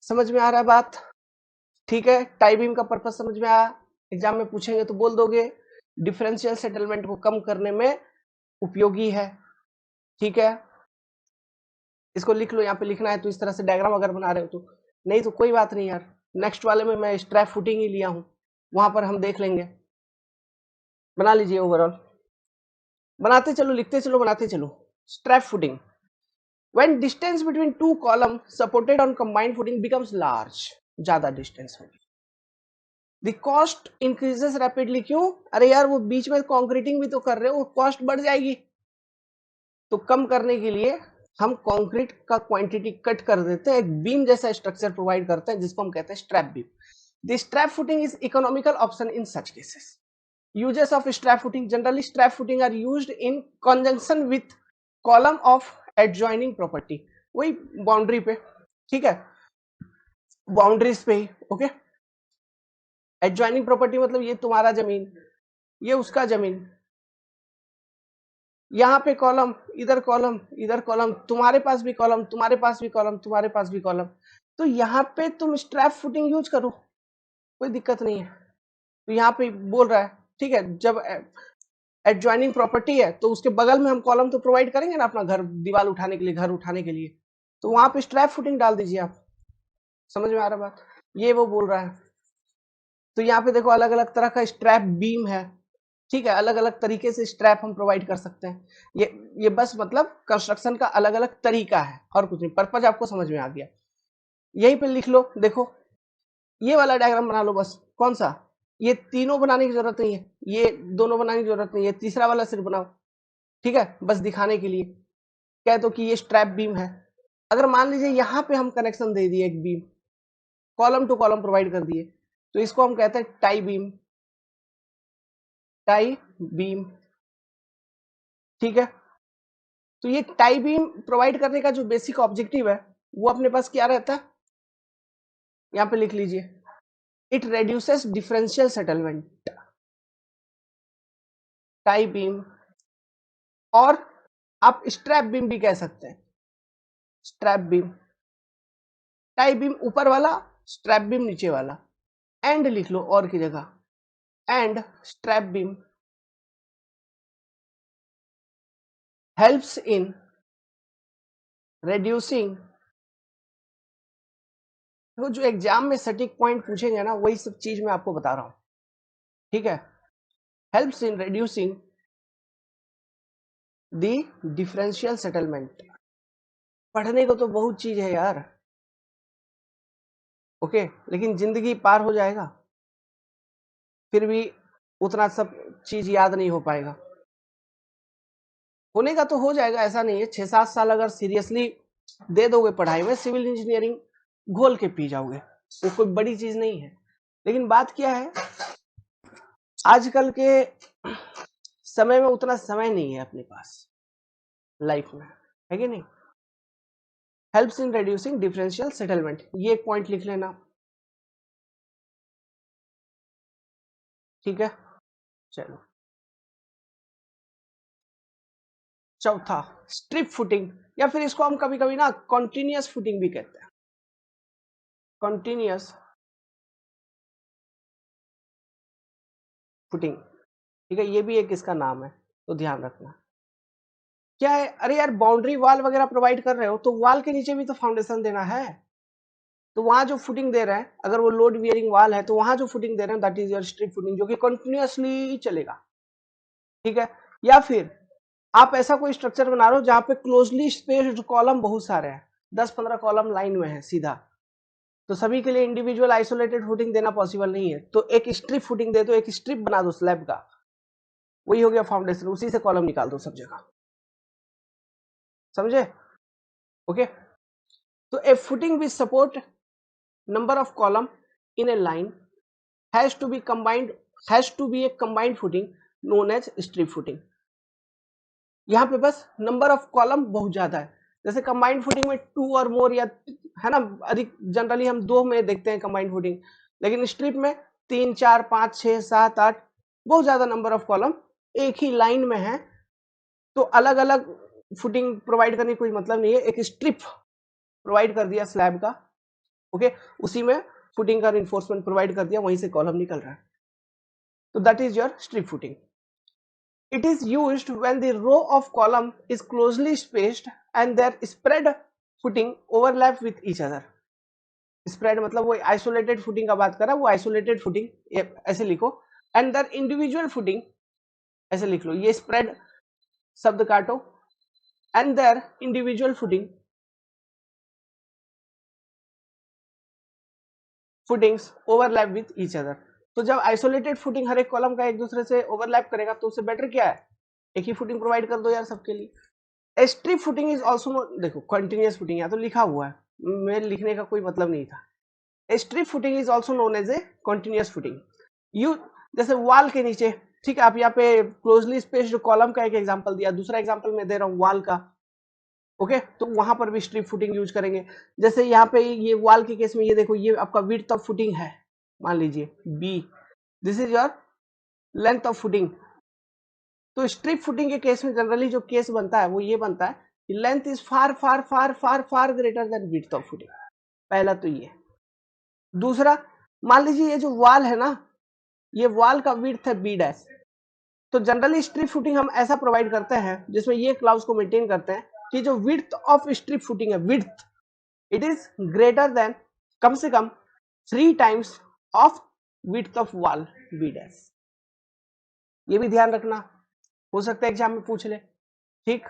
समझ में आ रहा है बात? ठीक है, टाई बीम का पर्पस समझ में आया? एग्जाम में पूछेंगे तो बोल दोगे डिफरेंशियल सेटलमेंट को कम करने में उपयोगी है। ठीक है, इसको लिख लो, यहाँ पे लिखना है तो इस तरह से डायग्राम अगर बना रहे हो तो, नहीं तो कोई बात नहीं यार, नेक्स्ट वाले में मैं स्ट्रैप फुटिंग ही लिया हूं, वहां पर हम देख लेंगे। बना लीजिए ओवरऑल, बनाते चलो, लिखते चलो, बनाते चलो। Strap footing, when distance between two columns supported on combined footing becomes large, ज्यादा डिस्टेंस होगी, the cost increases rapidly। क्यों? अरे यार वो बीच में कंक्रीटिंग भी तो कर रहे हो, कॉस्ट बढ़ जाएगी, तो कम करने के लिए हम कंक्रीट का क्वांटिटी कट कर देते हैं, एक बीम जैसा स्ट्रक्चर प्रोवाइड करते हैं जिसको हम कहते हैं strap beam. The strap footing is economical option in such cases. Uses of strap footing, generally strap footing are used in conjunction with column of adjoining property, वही बाउंड्री पे, ठीक है, बाउंड्रीज पे ही, ओके। एडजॉइनिंग प्रॉपर्टी मतलब ये तुम्हारा जमीन, ये उसका जमीन, यहाँ पे कॉलम, इधर कॉलम, इधर कॉलम, तुम्हारे पास भी कॉलम, तुम्हारे पास भी कॉलम, तुम्हारे पास भी कॉलम, तो यहाँ पे तुम स्ट्रैप फुटिंग यूज करो, कोई दिक्कत नहीं है। तो यहाँ पे बोल रहा है, ठीक है, जब एडजॉइनिंग प्रॉपर्टी है तो उसके बगल में हम कॉलम तो प्रोवाइड करेंगे ना अपना घर, दीवार उठाने के लिए, घर उठाने के लिए, तो वहां पे स्ट्रैप फुटिंग डाल दीजिए आप। समझ में आ रहा बात? ये वो बोल रहा है। तो यहाँ पे देखो अलग अलग तरह का स्ट्रैप बीम है, ठीक है, अलग अलग तरीके से स्ट्रैप हम प्रोवाइड कर सकते हैं। ये बस मतलब कंस्ट्रक्शन का अलग अलग तरीका है और कुछ नहीं, पर्पज आपको समझ में आ गया। यहीं पे लिख लो, देखो ये वाला डायग्राम बना लो बस। कौन सा? ये तीनों बनाने की जरूरत नहीं है, ये दोनों बनाने की जरूरत नहीं है, तीसरा वाला सिर्फ बनाओ, ठीक है, बस दिखाने के लिए कह दो कि ये स्ट्रैप बीम है। अगर मान लीजिए यहाँ पे हम कनेक्शन दे दिए, एक beam column two column provide कर दिए, तो इसको हम कहते हैं टाई बीम, टाई बीम, ठीक है। तो ये टाई बीम प्रोवाइड करने का जो बेसिक ऑब्जेक्टिव है वो अपने पास क्या रहता है, यहां पे लिख लीजिए, it reduces differential settlement, tie beam, और आप स्ट्रैप बीम भी कह सकते हैं, स्ट्रैप बीम, टाई बीम ऊपर वाला, स्ट्रैप बीम नीचे वाला, एंड लिख लो और की जगह, and strap beam helps in reducing, वो जो एग्जाम में सटीक पॉइंट पूछेंगे ना वही सब चीज मैं आपको बता रहा हूं, ठीक है। Helps in reducing the differential settlement. पढ़ने को तो बहुत चीज है यार, ओके, लेकिन जिंदगी पार हो जाएगा फिर भी उतना सब चीज याद नहीं हो पाएगा। होने का तो हो जाएगा, ऐसा नहीं है, 6-7 साल अगर सीरियसली दे दोगे पढ़ाई में, सिविल इंजीनियरिंग घोल के पी जाओगे, वो कोई बड़ी चीज नहीं है। लेकिन बात क्या है, आजकल के समय में उतना समय नहीं है अपने पास लाइफ में, है कि नहीं। Helps in reducing differential settlement, ये एक पॉइंट लिख लेना, ठीक है। चलो चौथा, स्ट्रिप फुटिंग, या फिर इसको हम कभी कभी ना कॉन्टिन्यूअस फुटिंग भी कहते हैं, कॉन्टिन्यूअस फुटिंग, ठीक है, ये भी एक इसका नाम है, तो ध्यान रखना। क्या है, अरे यार बाउंड्री वाल वगैरह प्रोवाइड कर रहे हो तो वाल के नीचे भी तो फाउंडेशन देना है, तो वहां जो फुटिंग दे रहे हैं, अगर वो लोड बियरिंग वाल है तो वहां जो फुटिंग दे रहे हैं that is your strip footing, जो कि कंटिन्यूअसली चलेगा। ठीक है, या फिर आप ऐसा कोई स्ट्रक्चर बना रहे हो जहां पे क्लोजली स्पेस्ड कॉलम बहुत सारे हैं, 10-15 कॉलम लाइन में है सीधा, तो सभी के लिए इंडिविजुअल आइसोलेटेड फुटिंग देना पॉसिबल नहीं है, तो एक स्ट्रिप फुटिंग दे दो, एक स्ट्रिप बना दो स्लैब का, वही हो गया फाउंडेशन, उसी से कॉलम निकाल दो सब जगह। समझे? ओके। तो a footing with support number of column in a line has to be a combined footing known as strip footing. यहाँ पे बस नंबर ऑफ कॉलम बहुत ज्यादा है, जैसे कंबाइंड फुटिंग में 2 और मोर, या है ना, अधिक जनरली हम 2 में देखते हैं कंबाइंड फुटिंग, लेकिन स्ट्रिप में 3, 4, 5, 6, 7, 8 बहुत ज्यादा नंबर ऑफ कॉलम एक ही लाइन में है, तो अलग अलग फुटिंग प्रोवाइड करने कोई मतलब नहीं है, एक स्ट्रिप प्रोवाइड कर दिया स्लैब का, ओके, उसी में फुटिंग का रिइंफोर्समेंट प्रोवाइड कर दिया, वहीं से कॉलम निकल रहा है, तो that is your strip footing. It is used when the row of column is closely spaced and their spread footing overlap with each other. Spread मतलब वो isolated footing का बात कर रहा है, वो isolated footing ऐसे लिखो, and their individual footing ऐसे लिख लो, ये spread शब्द काटो, and their individual footings overlap with each other. तो जब आइसोलेटेड फुटिंग हर एक कॉलम का एक दूसरे से ओवरलैप करेगा तो उससे बेटर क्या है, एक ही फुटिंग प्रोवाइड कर दो यार सबके लिए। स्ट्रिप फुटिंग इज ऑल्सो, देखो कंटिन्यूअस फुटिंग यहाँ तो लिखा हुआ है, मेरे लिखने का कोई मतलब नहीं था। Strip footing is also known as a continuous footing. You जैसे वॉल के नीचे, ठीक है, आप यहाँ पे क्लोजली स्पेस्ड कॉलम का एक एग्जांपल दिया, दूसरा एग्जांपल मैं दे रहा हूँ वॉल का, ओके, तो वहां पर भी स्ट्रिप फुटिंग यूज करेंगे। जैसे यहाँ पे ये वॉल के केस में ये देखो, ये आपका विड्थ ऑफ फुटिंग है, मान लीजिए B, this is your length of footing. तो स्ट्रिप फुटिंग के केस में जनरली जो केस बनता है वो ये बनता है कि length is far far far far far greater than width of footing, पहला तो ये। दूसरा, मान लीजिए ये जो वॉल है ना, ये वॉल का विड्थ है बी डैश, तो जनरली स्ट्रिप फुटिंग हम ऐसा प्रोवाइड करते हैं जिसमें ये क्लाउज को मेंटेन करते हैं कि जो विड्थ ऑफ स्ट्रिप फुटिंग है, width it is greater than कम से कम 3 times of width of wall B dash. ये भी ध्यान रखना, हो सकता है एग्जाम में पूछ ले। ठीक,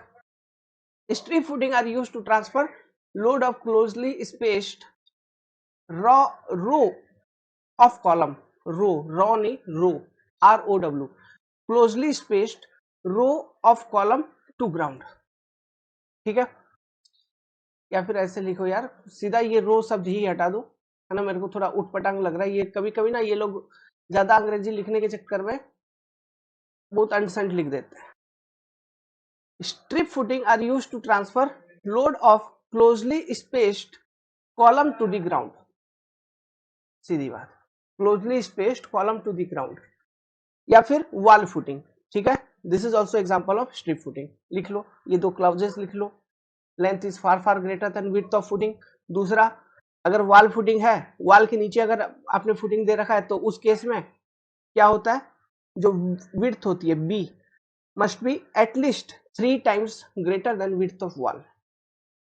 strip footing are used to transfer load of closely spaced row of column, row नहीं row, ROW, closely spaced row of column to ground. ठीक है, या फिर ऐसे लिखो यार, सीधा ये रो शब्द ही हटा दो, है ना, मेरे को थोड़ा उटपटांग लग रहा है, ये कभी कभी ना ये लोग ज्यादा अंग्रेजी लिखने के चक्कर में बहुत अनसेंट लिख देते हैं। Strip footing are used to transfer load of closely spaced column to the ground, सीधी बात, closely spaced column to the ground, या फिर वॉल फुटिंग। ठीक है, this is also example of strip footing. लिख लो, ये दो क्लाउजेस लिख लो, length is far far greater than width of footing. दूसरा, अगर वॉल फुटिंग है, वॉल के नीचे अगर आपने फुटिंग दे रखा है तो उस केस में क्या होता है, जो विड्थ होती है B must be at least 3 times greater than width of wall,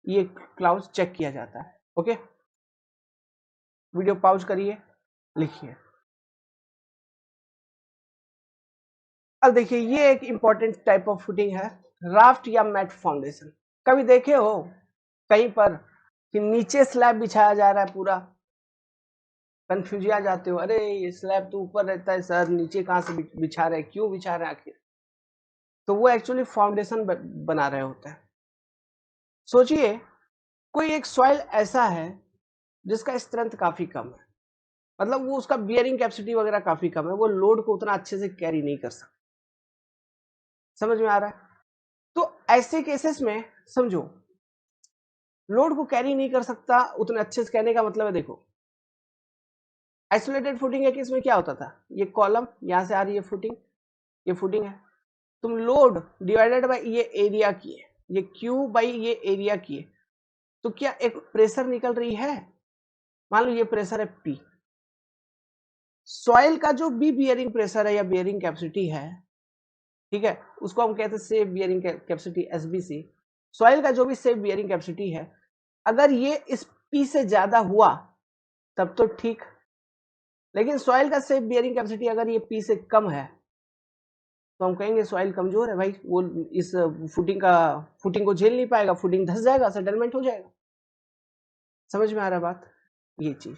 ये क्लाउज चेक किया जाता है। ओके, वीडियो पॉज करिए, लिखिए। अब देखिए, ये एक इंपॉर्टेंट टाइप ऑफ फुटिंग है, राफ्ट या मैट फाउंडेशन। कभी देखे हो कहीं पर कि नीचे स्लैब बिछाया जा रहा है, पूरा कंफ्यूज आ जाते हो, अरे ये स्लैब तो ऊपर रहता है सर, नीचे कहाँ से बिछा रहे हैं, क्यों बिछा रहे हैं आखिर, तो वो एक्चुअली फाउंडेशन बना रहे होते हैं। सोचिए कोई एक सॉइल ऐसा है जिसका स्ट्रेंथ काफी कम है, मतलब वो उसका बियरिंग कैपेसिटी वगैरह काफी कम है, वो लोड को उतना अच्छे से कैरी नहीं कर सकता। समझ में आ रहा है? तो ऐसे केसेस में समझो, लोड को कैरी नहीं कर सकता उतने अच्छे से, कहने का मतलब है, देखो आइसोलेटेड फुटिंग है कि इसमें क्या होता था, ये कॉलम यहां से आ रही है फुटिंग, ये फुटिंग है, तुम लोड डिवाइडेड बाय ये एरिया किए, ये क्यू बाई ये एरिया किए, तो क्या एक प्रेशर निकल रही है, मान लो ये प्रेशर है P, सॉइल का जो भी बियरिंग प्रेशर है या बियरिंग कैपेसिटी है, ठीक है, उसको हम कहते हैं safe bearing capacity SBC। Soil का जो भी सेफ बियरिंग कैपेसिटी है, अगर ये इस P से ज्यादा हुआ तब तो ठीक, लेकिन सॉइल का सेफ बियरिंग कैपेसिटी अगर ये पी से कम है तो हम कहेंगे सॉइल कमजोर है भाई, वो इस फुटिंग को झेल नहीं पाएगा, फुटिंग धस जाएगा, सेटलमेंट हो जाएगा। समझ में आ रहा है बात, ये चीज।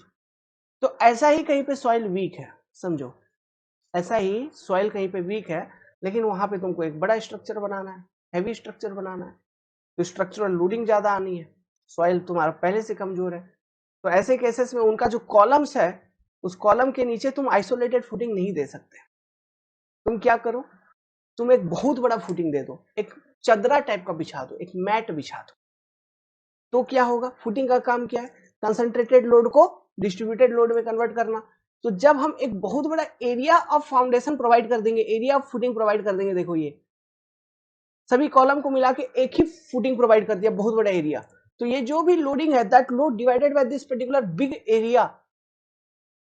तो ऐसा ही कहीं पे सॉइल वीक है, समझो ऐसा ही सॉइल कहीं पे वीक है, लेकिन वहां पे तुमको एक बड़ा स्ट्रक्चर बनाना है, हैवी स्ट्रक्चर बनाना है, तो स्ट्रक्चरल लोडिंग ज्यादा आनी है, सॉइल तुम्हारा पहले से कमजोर है। तो ऐसे केसेस में उनका जो कॉलम्स है, उस कॉलम के नीचे तुम आइसोलेटेड फुटिंग नहीं दे सकते। तुम क्या करो, तुम एक बहुत बड़ा फुटिंग दे दो, एक चदरा टाइप का बिछा दो, एक मैट बिछा दो। तो क्या होगा, फुटिंग का काम क्या है, कंसंट्रेटेड लोड को डिस्ट्रीब्यूटेड लोड में कन्वर्ट करना। तो जब हम एक बहुत बड़ा एरिया ऑफ फाउंडेशन प्रोवाइड कर देंगे, एरिया ऑफ फुटिंग प्रोवाइड कर देंगे, देखो ये सभी कॉलम को मिला के एक ही फुटिंग प्रोवाइड कर दिया, बहुत बड़ा एरिया, तो ये जो भी लोडिंग है that load divided by this particular big area,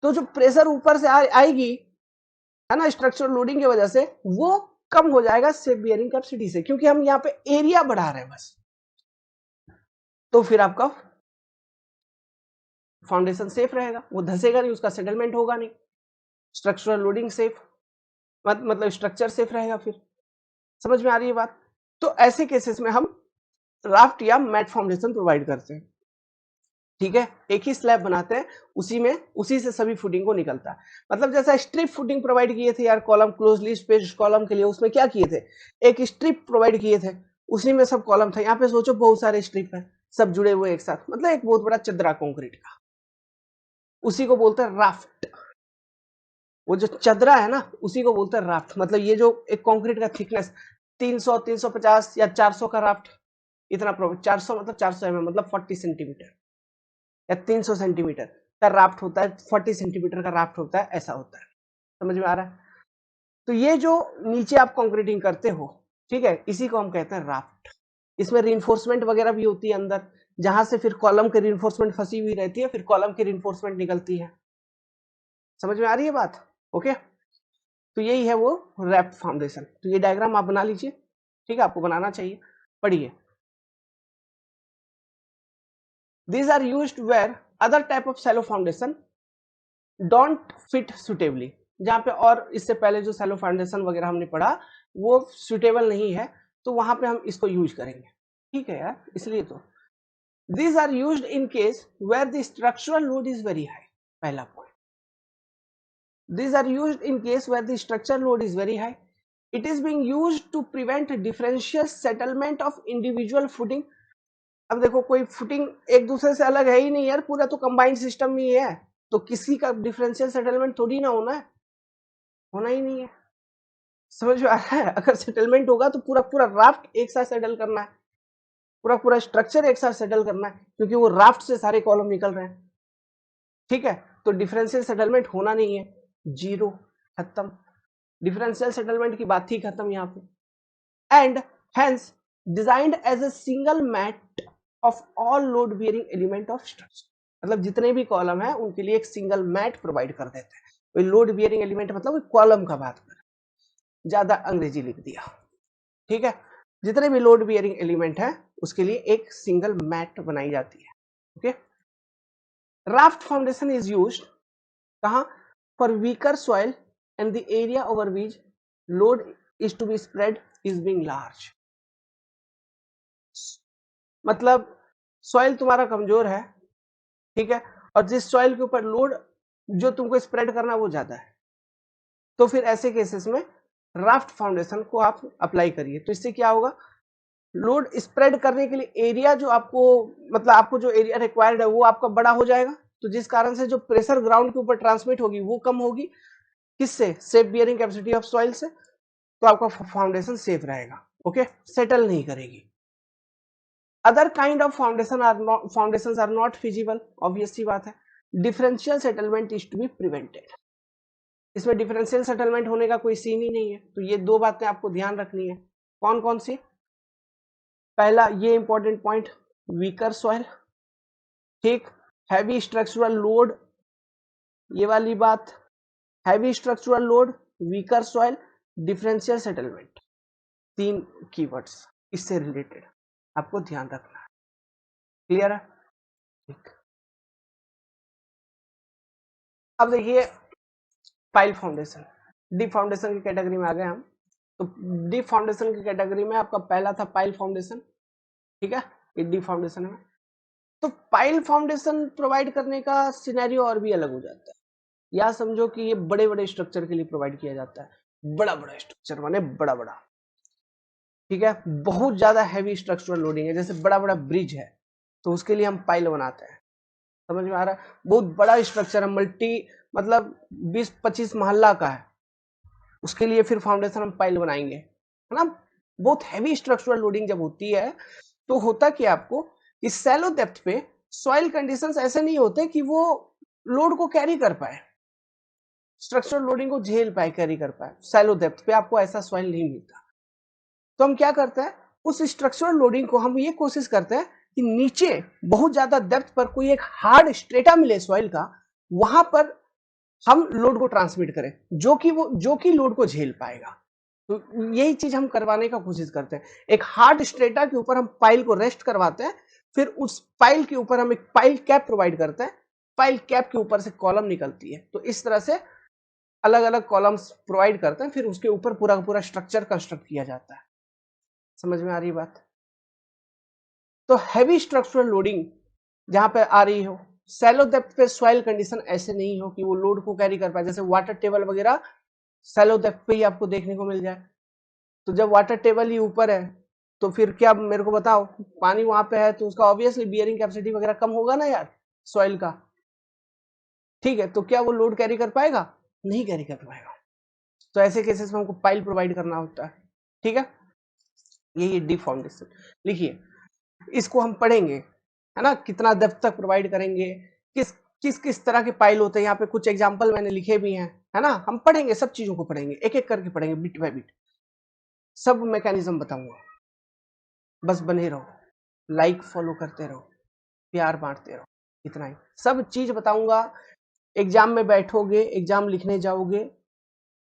तो जो प्रेशर ऊपर से आएगी है ना स्ट्रक्चरल लोडिंग की वजह से, वो कम हो जाएगा सेफ बियरिंग कैपेसिटी से, क्योंकि हम यहाँ पे एरिया बढ़ा रहे हैं बस। तो फिर आपका फाउंडेशन सेफ रहेगा, वो धसेगा नहीं, उसका सेटलमेंट होगा नहीं, स्ट्रक्चरल लोडिंग सेफ, मतलब स्ट्रक्चर सेफ रहेगा। फिर समझ में आ रही है बात। तो ऐसे केसेस में हम राफ्ट या मैट फाउंडेशन प्रोवाइड करते हैं, ठीक है, एक ही स्लैब बनाते हैं, उसी से सभी फुटिंग को निकलता है। मतलब जैसा स्ट्रिप फुटिंग प्रोवाइड किए थे यार कॉलम, क्लोजली स्पेस्ड कॉलम के लिए, उसमें क्या किए थे, एक स्ट्रिप प्रोवाइड किए थे, उसी में सब कॉलम था। यहाँ पे सोचो बहुत सारे स्ट्रिप है, सब जुड़े हुए एक साथ, मतलब एक बहुत बड़ा चदरा कंक्रीट का, उसी को बोलते हैं राफ्ट। वो जो चदरा है ना, उसी को बोलते हैं राफ्ट। मतलब ये जो एक कंक्रीट का थिकनेस 300, 350 या 400 का राफ्ट, इतना 400 मतलब 400 mm मतलब 40 सेंटीमीटर या 300 सेंटीमीटर का राफ्ट होता है, 40 सेंटीमीटर का राफ्ट होता है, ऐसा होता है। समझ में आ रहा है। तो ये जो नीचे आप कंक्रीटिंग करते हो, ठीक है, इसी को हम कहते हैं राफ्ट। इसमें रिइंफोर्समेंट वगैरह भी होती है अंदर, जहां से फिर कॉलम की रिइंफोर्समेंट फंसी हुई रहती है, फिर कॉलम की रिइंफोर्समेंट निकलती है। समझ में आ रही है बात, ओके। तो यही है वो रैप फाउंडेशन। तो ये डायग्राम आप बना लीजिए, ठीक है, आपको बनाना चाहिए, पढ़िए। These are used where other type of shallow foundation don't fit suitably। जहां पे और इससे पहले जो shallow foundation वगैरह हमने पढ़ा वो suitable नहीं है, तो वहां पे हम इसको यूज करेंगे, ठीक है यार, इसलिए तो these are used in case where the structural load is very high। पहला point, these are used in case where the structural load is very high। It is being used to prevent differential settlement of individual footing। अब देखो कोई footing एक दूसरे से अलग है ही नहीं यार, पूरा तो कंबाइंड सिस्टम ही है, तो किसी का डिफरेंशियल सेटलमेंट थोड़ी ना होना है, होना ही नहीं है। समझ में आ रहा है, अगर सेटलमेंट होगा तो पूरा पूरा राफ्ट एक साथ सेटल करना है, पूरा पूरा स्ट्रक्चर एक साथ सेटल करना है, क्योंकि वो राफ्ट से सारे कॉलम निकल रहे हैं, ठीक है। तो डिफरेंशियल सेटलमेंट होना नहीं है, जीरो, खत्म, डिफरेंशियल सेटलमेंट की बात ही खत्म यहाँ पे। And hence designed as a single mat of all load bearing element of structure. मतलब जितने भी कॉलम है उनके लिए एक सिंगल मैट प्रोवाइड कर देते हैं। लोड बियरिंग एलिमेंट मतलब कॉलम का बात कर, ज्यादा अंग्रेजी लिख दिया, ठीक है। जितने भी लोड बियरिंग एलिमेंट है उसके लिए एक सिंगल मैट बनाई जाती है, okay. Raft foundation is used कहां, for weaker soil and the area over which load is to be spread is being large. मतलब सॉइल तुम्हारा कमजोर है, ठीक है, और जिस सॉइल के ऊपर लोड जो तुमको स्प्रेड करना वो ज्यादा है, तो फिर ऐसे केसेस में राफ्ट फाउंडेशन को आप अप्लाई करिए। तो इससे क्या होगा, लोड स्प्रेड करने के लिए एरिया जो आपको, मतलब आपको जो एरिया रिक्वायर्ड है वो आपका बड़ा हो जाएगा, तो जिस कारण से जो प्रेशर ग्राउंड के ऊपर ट्रांसमिट होगी वो कम होगी, किससे, safe bearing capacity of soil से। तो आपका फाउंडेशन सेफ रहेगा, ओके, सेटल नहीं करेगी। Other kind of foundation are not feasible, obvious सी बात है। Differential settlement is to be prevented. इसमें डिफरेंशियल सेटलमेंट होने का कोई सीन ही नहीं है। तो ये दो बातें आपको ध्यान रखनी है, कौन कौन सी, पहला ये इंपॉर्टेंट पॉइंट, वीकर सॉइल, ठीक, हैवी स्ट्रक्चरल लोड, ये वाली बात, heavy structural load, weaker soil, differential settlement, तीन कीवर्ड्स इससे रिलेटेड आपको ध्यान रखना है, क्लियर है, ठीक। अब देखिए पाइल फाउंडेशन, डीप फाउंडेशन की कैटेगरी में आ गए हम। तो डीप फाउंडेशन की कैटेगरी में आपका पहला था पाइल फाउंडेशन, ठीक है, ये डीप फाउंडेशन में। तो पाइल फाउंडेशन प्रोवाइड करने का सिनेरियो और भी अलग हो जाता है। या समझो कि ये बड़े बड़े स्ट्रक्चर के लिए प्रोवाइड किया जाता है, बड़ा बड़ा स्ट्रक्चर माने बड़ा बड़ा, ठीक है, बहुत ज्यादा हैवी स्ट्रक्चरल लोडिंग है, जैसे बड़ा बड़ा ब्रिज है तो उसके लिए हम पाइल बनाते हैं, समझ में आ रहा है। बहुत बड़ा स्ट्रक्चर है, मल्टी मतलब 20-25 मोहल्ला का है, उसके लिए फिर फाउंडेशन हम पाइल बनाएंगे, है ना। बहुत हैवी स्ट्रक्चरल लोडिंग जब होती है तो होता कि आपको इस सैलो डेप्थ पे सॉइल कंडीशंस ऐसे नहीं होते कि वो लोड को कैरी कर पाए, स्ट्रक्चरल लोडिंग को झेल पाए, कैरी कर पाए। सैलो डेप्थ पे आपको ऐसा सॉइल नहीं मिलता। तो हम क्या करते हैं, उस स्ट्रक्चरल लोडिंग को हम ये कोशिश करते हैं कि नीचे बहुत ज्यादा डेप्थ पर कोई एक हार्ड स्ट्रेटा मिले सॉइल का, वहां पर हम लोड को ट्रांसमिट करें जो कि लोड को झेल पाएगा। तो यही चीज हम करवाने का कोशिश करते हैं। एक हार्ड स्ट्रेटा के ऊपर हम पाइल को रेस्ट करवाते हैं, फिर उस पाइल के ऊपर हम एक पाइल कैप प्रोवाइड करते हैं, पाइल कैप के ऊपर से कॉलम निकलती है। तो इस तरह से अलग अलग कॉलम्स प्रोवाइड करते हैं, फिर उसके ऊपर पूरा पूरा स्ट्रक्चर कंस्ट्रक्ट किया जाता है। समझ में आ रही बात। तो हैवी स्ट्रक्चरल लोडिंग जहां पे आ रही हो, सैलो डेप्थ पे सॉइल कंडीशन ऐसे नहीं हो कि वो लोड को कैरी कर पाए, जैसे वाटर टेबल वगैरह सैलो डेप्थ पे ही आपको देखने को मिल जाए। तो जब वाटर टेबल ही ऊपर है तो फिर क्या, मेरे को बताओ, पानी वहां पे है तो उसका ऑब्वियसली बियरिंग कैपेसिटी वगैरह कम होगा ना यार, सॉइल का, ठीक है। तो क्या वो लोड कैरी कर पाएगा, नहीं कैरी कर पाएगा। तो ऐसे केसेस में हमको पाइल प्रोवाइड करना होता है, ठीक है। यही डीप फाउंडेशन। लिखिए, इसको हम पढ़ेंगे, है ना, कितना डेप्थ तक प्रोवाइड करेंगे, किस किस किस तरह के पाइल होते हैं, यहाँ पे कुछ एग्जांपल मैंने लिखे भी हैं, है ना। हम पढ़ेंगे, सब चीजों को पढ़ेंगे, एक एक करके पढ़ेंगे, बिट बाय बिट सब मैकेनिज्म बताऊंगा। बस बने रहो, लाइक फॉलो करते रहो, प्यार बांटते रहो, इतना ही सब चीज बताऊंगा। एग्जाम में बैठोगे, एग्जाम लिखने जाओगे,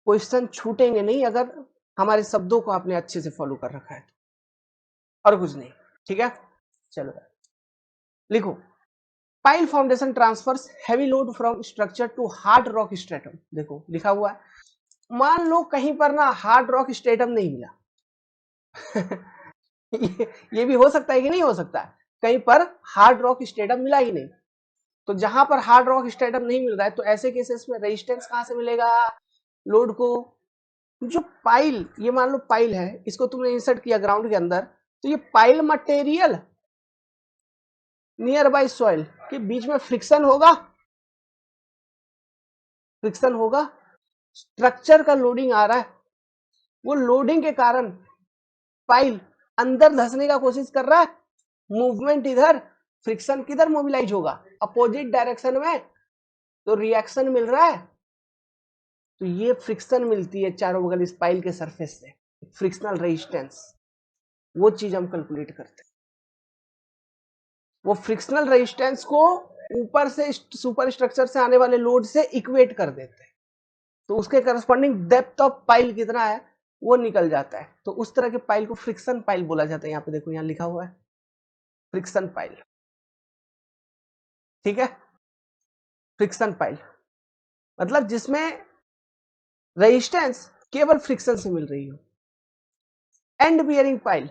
क्वेश्चन छूटेंगे नहीं अगर हमारे शब्दों को आपने अच्छे से फॉलो कर रखा है, और कुछ नहीं, ठीक है। चलो लिखो, pile foundation transfers heavy load from structure to hard rock stratum. देखो लिखा हुआ है। मान लो कहीं पर ना हार्ड रॉक स्ट्रेटम नहीं मिला ये भी हो सकता है कि नहीं हो सकता है, कहीं पर हार्ड रॉक स्ट्रेटम मिला ही नहीं। तो जहां पर हार्ड रॉक स्ट्रेटम नहीं मिल रहा है तो ऐसे केसेस में रेजिस्टेंस कहां से मिलेगा लोड को। जो पाइल, ये मान लो पाइल है, इसको तुमने इंसर्ट किया ग्राउंड के अंदर, तो ये pile material near by soil के बीच में फ्रिक्शन होगा, फ्रिक्शन होगा। स्ट्रक्चर का लोडिंग आ रहा है, वो लोडिंग के कारण पाइल अंदर धंसने का कोशिश कर रहा है, मूवमेंट इधर, फ्रिक्शन किधर मोबिलाइज होगा, अपोजिट डायरेक्शन में, तो रिएक्शन मिल रहा है। तो ये फ्रिक्शन मिलती है चारों बगल इस पाइल के सरफेस से, फ्रिक्शनल रेजिस्टेंस, वो चीज हम कैलकुलेट करते हैं। वो फ्रिक्शनल रेजिस्टेंस को ऊपर से सुपर स्ट्रक्चर से आने वाले लोड से इक्वेट कर देते हैं, तो उसके करस्पॉन्डिंग डेप्थ ऑफ पाइल कितना है वो निकल जाता है। तो उस तरह के पाइल को फ्रिक्शन पाइल बोला जाता है। यहाँ पे देखो, यहाँ लिखा हुआ है फ्रिक्शन पाइल, ठीक है। फ्रिक्शन पाइल मतलब जिसमें रेजिस्टेंस केवल फ्रिक्शन से मिल रही हो। एंड बियरिंग पाइल,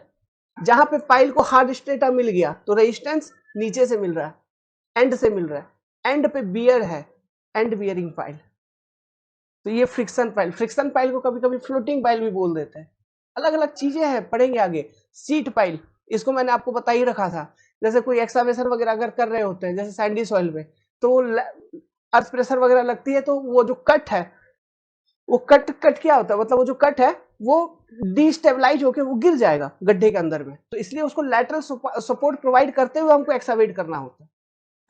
जहां पे पाइल को हार्ड स्ट्रेटा मिल गया तो रेजिस्टेंस नीचे से मिल रहा है, एंड से मिल रहा है, एंड पे बियर है, एंड बियरिंग पाइल। तो ये फ्रिक्शन पाइल, फ्रिक्शन पाइल को कभी कभी फ्लोटिंग पाइल भी बोल देते हैं। अलग अलग चीजें हैं, पढ़ेंगे आगे। सीट पाइल, इसको मैंने आपको बता ही रखा था। जैसे कोई एक्सावेशन वगैरह अगर कर रहे होते हैं, जैसे सैंडी सॉइल में, तो अर्थ प्रेशर वगैरह लगती है, तो वो जो कट है, वो कट कट क्या होता है, मतलब वो जो कट है वो डिस्टेबलाइज होकर वो गिर जाएगा गड्ढे के अंदर में, तो इसलिए उसको लैटरल सपोर्ट प्रोवाइड करते हुए हमको एक्सावेट करना होता है।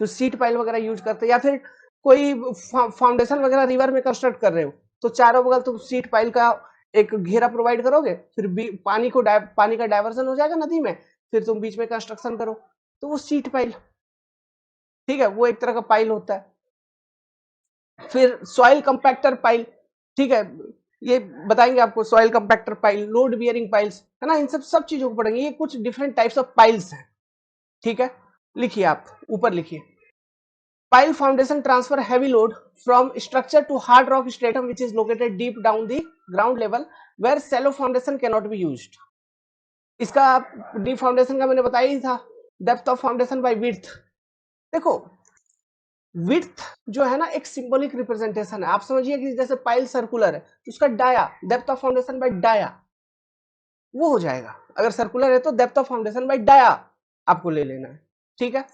तो सीट पाइल वगैरह यूज करते हैं। या फिर कोई फाउंडेशन वगैरह रिवर में कंस्ट्रक्ट कर रहे हो, तो चारों बगल तुम सीट पाइल का एक घेरा प्रोवाइड करोगे, फिर पानी का डाइवर्जन हो जाएगा नदी में, फिर तुम बीच में कंस्ट्रक्शन करो, तो वो सीट पाइल, ठीक है, वो एक तरह का पाइल होता है। फिर सॉइल कंपैक्टर पाइल, ठीक है, ये बताएंगे आपको। Soil compactor pile, load bearing piles, है ना, इन सब चीजों को पढ़ेंगे। ये कुछ डिफरेंट टाइप्स ऑफ पाइल्स हैं, ठीक है। लिखिए, आप ऊपर लिखिए, Pile foundation transfer heavy load from structure to hard rock stratum which is located deep down the ground level where shallow foundation cannot be used. इसका डीप फाउंडेशन का मैंने बताया ही था, depth of foundation by width. देखो width जो है ना एक सिंबॉलिक रिप्रेजेंटेशन है. आप समझिए कि जैसे पाइल सर्कुलर है तो उसका dia, depth of foundation by dia वो हो जाएगा. अगर सर्कुलर है तो depth of foundation by dia आपको ले लेना है. ठीक है.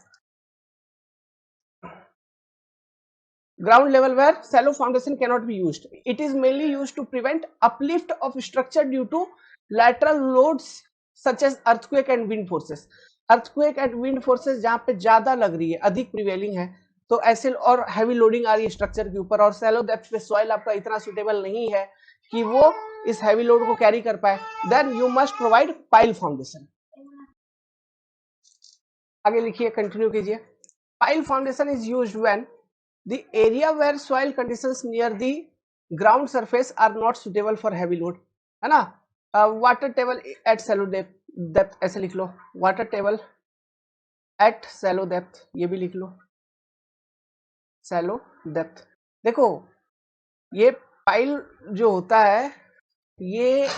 Ground level where shallow foundation cannot be used. It is mainly used to prevent uplift of structure due to lateral loads such as earthquake and wind forces. Earthquake and wind forces जहां पे ज्यादा लग रही है, अधिक prevailing है, तो ऐसे और हैवी लोडिंग आ रही है स्ट्रक्चर के ऊपर और सैलो डेप्थ पे सॉइल आपका इतना सुटेबल नहीं है कि वो इस हैवी लोड को कैरी कर पाए, then you must provide pile foundation. आगे लिखिए, कंटिन्यू कीजिए. Pile foundation is used when the area where soil conditions near the ground surface are not suitable for heavy load, है ना. Water table at shallow depth ऐसे लिख लो, water table at shallow depth ये भी लिख लो, Cello depth. देखो ये पाइल जो होता है ये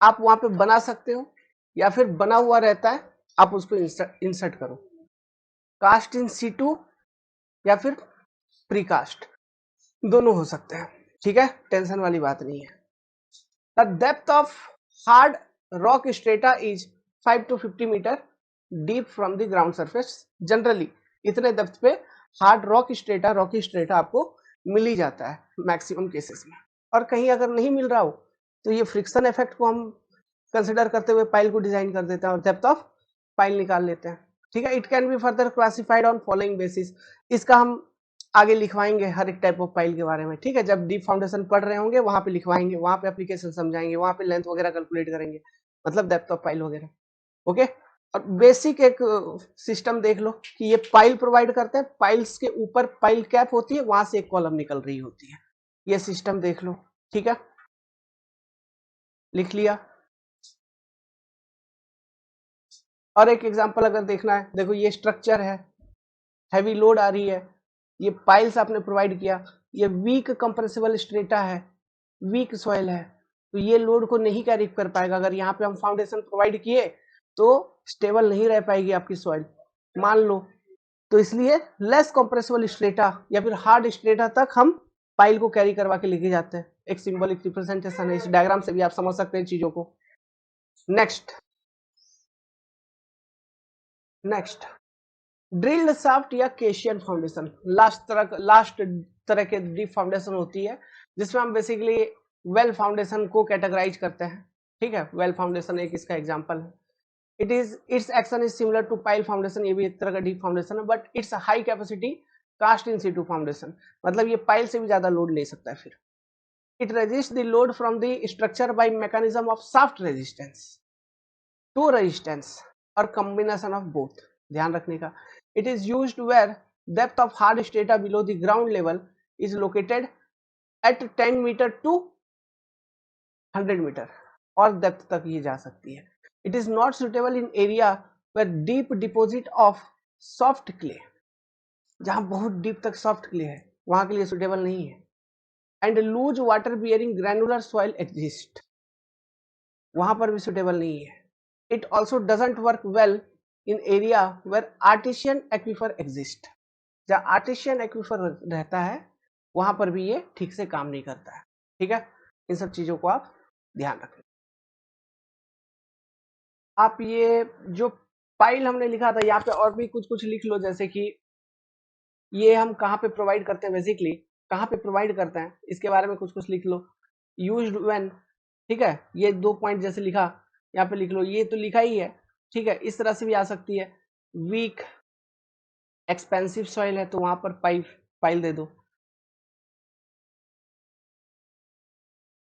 आप वहां पे बना सकते हो या फिर बना हुआ रहता है, आप उसको इंसर्ट करो, कास्ट इन सीटू या फिर प्रीकास्ट, दोनों हो सकते हैं. ठीक है, टेंशन वाली बात नहीं है. The depth of hard rock strata is 5 to 50 metre deep from the ground surface. Generally इतने डेप्थ पे हार्ड रॉकी स्ट्रेटा आपको मिल ही जाता है मैक्सिमम केसेस में. और कहीं अगर नहीं मिल रहा हो तो ये फ्रिक्शन इफेक्ट को हम कंसिडर करते हुए पाइल को डिजाइन कर देते हैं और डेप्थ ऑफ पाइल निकाल लेते हैं. ठीक है. It can be further classified on following basis. इसका हम आगे लिखवाएंगे हर एक टाइप ऑफ पाइल के बारे में. ठीक है, जब डीप फाउंडेशन पढ़ रहे होंगे वहां पे लिखवाएंगे, वहां पे एप्लीकेशन समझाएंगे, वहां पे लेंथ वगैरह कैलकुलेट करेंगे, मतलब डेप्थ ऑफ पाइल वगैरह. ओके. और बेसिक एक सिस्टम देख लो कि ये पाइल प्रोवाइड करते हैं, पाइल्स के ऊपर पाइल कैप होती है, वहां से एक कॉलम निकल रही होती है. ये सिस्टम देख लो. ठीक है, लिख लिया. और एक एग्जांपल अगर देखना है, देखो ये स्ट्रक्चर है, हैवी लोड आ रही है, ये पाइल्स आपने प्रोवाइड किया, ये वीक कंप्रेसिबल स्ट्रेटा है, वीक सॉइल है, तो ये लोड को नहीं कैरी कर पाएगा. अगर यहाँ पे हम फाउंडेशन प्रोवाइड किए तो स्टेबल नहीं रह पाएगी आपकी सॉइल, मान लो. तो इसलिए लेस कंप्रेसिबल स्ट्रेटा या फिर हार्ड स्ट्रेटा तक हम पाइल को कैरी करवा के लेके जाते हैं. एक सिंबॉलिक रिप्रेजेंटेशन है, इस डायग्राम से भी आप समझ सकते हैं चीजों को. नेक्स्ट ड्रिल्ड शाफ्ट या केशियन फाउंडेशन. लास्ट तरह के डीप फाउंडेशन होती है जिसमें हम बेसिकली वेल फाउंडेशन को कैटेगराइज करते हैं. ठीक है, वेल फाउंडेशन एक इसका एग्जांपल है. It's action is similar to pile foundation. ये भी एक तरह का डीप फाउंडेशन है but it's high capacity cast in situ foundation. मतलब ये पाइल से भी ज्यादा लोड ले सकता है. फिर it resist the load from the structure by mechanism of shaft resistance toe resistance और कॉम्बिनेशन ऑफ बोथ. ध्यान रखने का. It is used where depth of hard strata below the ground level is located at 10 metre to 100 metre और depth तक ये जा सकती है. It is not suitable in area where deep deposit of soft clay. जहां बहुत deep तक soft clay है वहां के लिए सुटेबल नहीं है. And loose water bearing granular soil exist, वहां पर भी सुटेबल नहीं है. It also doesn't work well in area where artesian aquifer exist. जहाँ artesian aquifer रहता है वहां पर भी ये ठीक से काम नहीं करता है. ठीक है, इन सब चीजों को आप ध्यान रखें. आप ये जो पाइल हमने लिखा था यहाँ पे और भी कुछ कुछ लिख लो, जैसे कि ये हम कहाँ पे प्रोवाइड करते हैं, बेसिकली कहाँ पे प्रोवाइड करते हैं इसके बारे में कुछ कुछ लिख लो. Used when. ठीक है, ये 2 पॉइंट जैसे लिखा यहाँ पे लिख लो, ये तो लिखा ही है. ठीक है, इस तरह से भी आ सकती है. वीक एक्सपेंसिव सॉइल है तो वहां पर पाइल दे दो.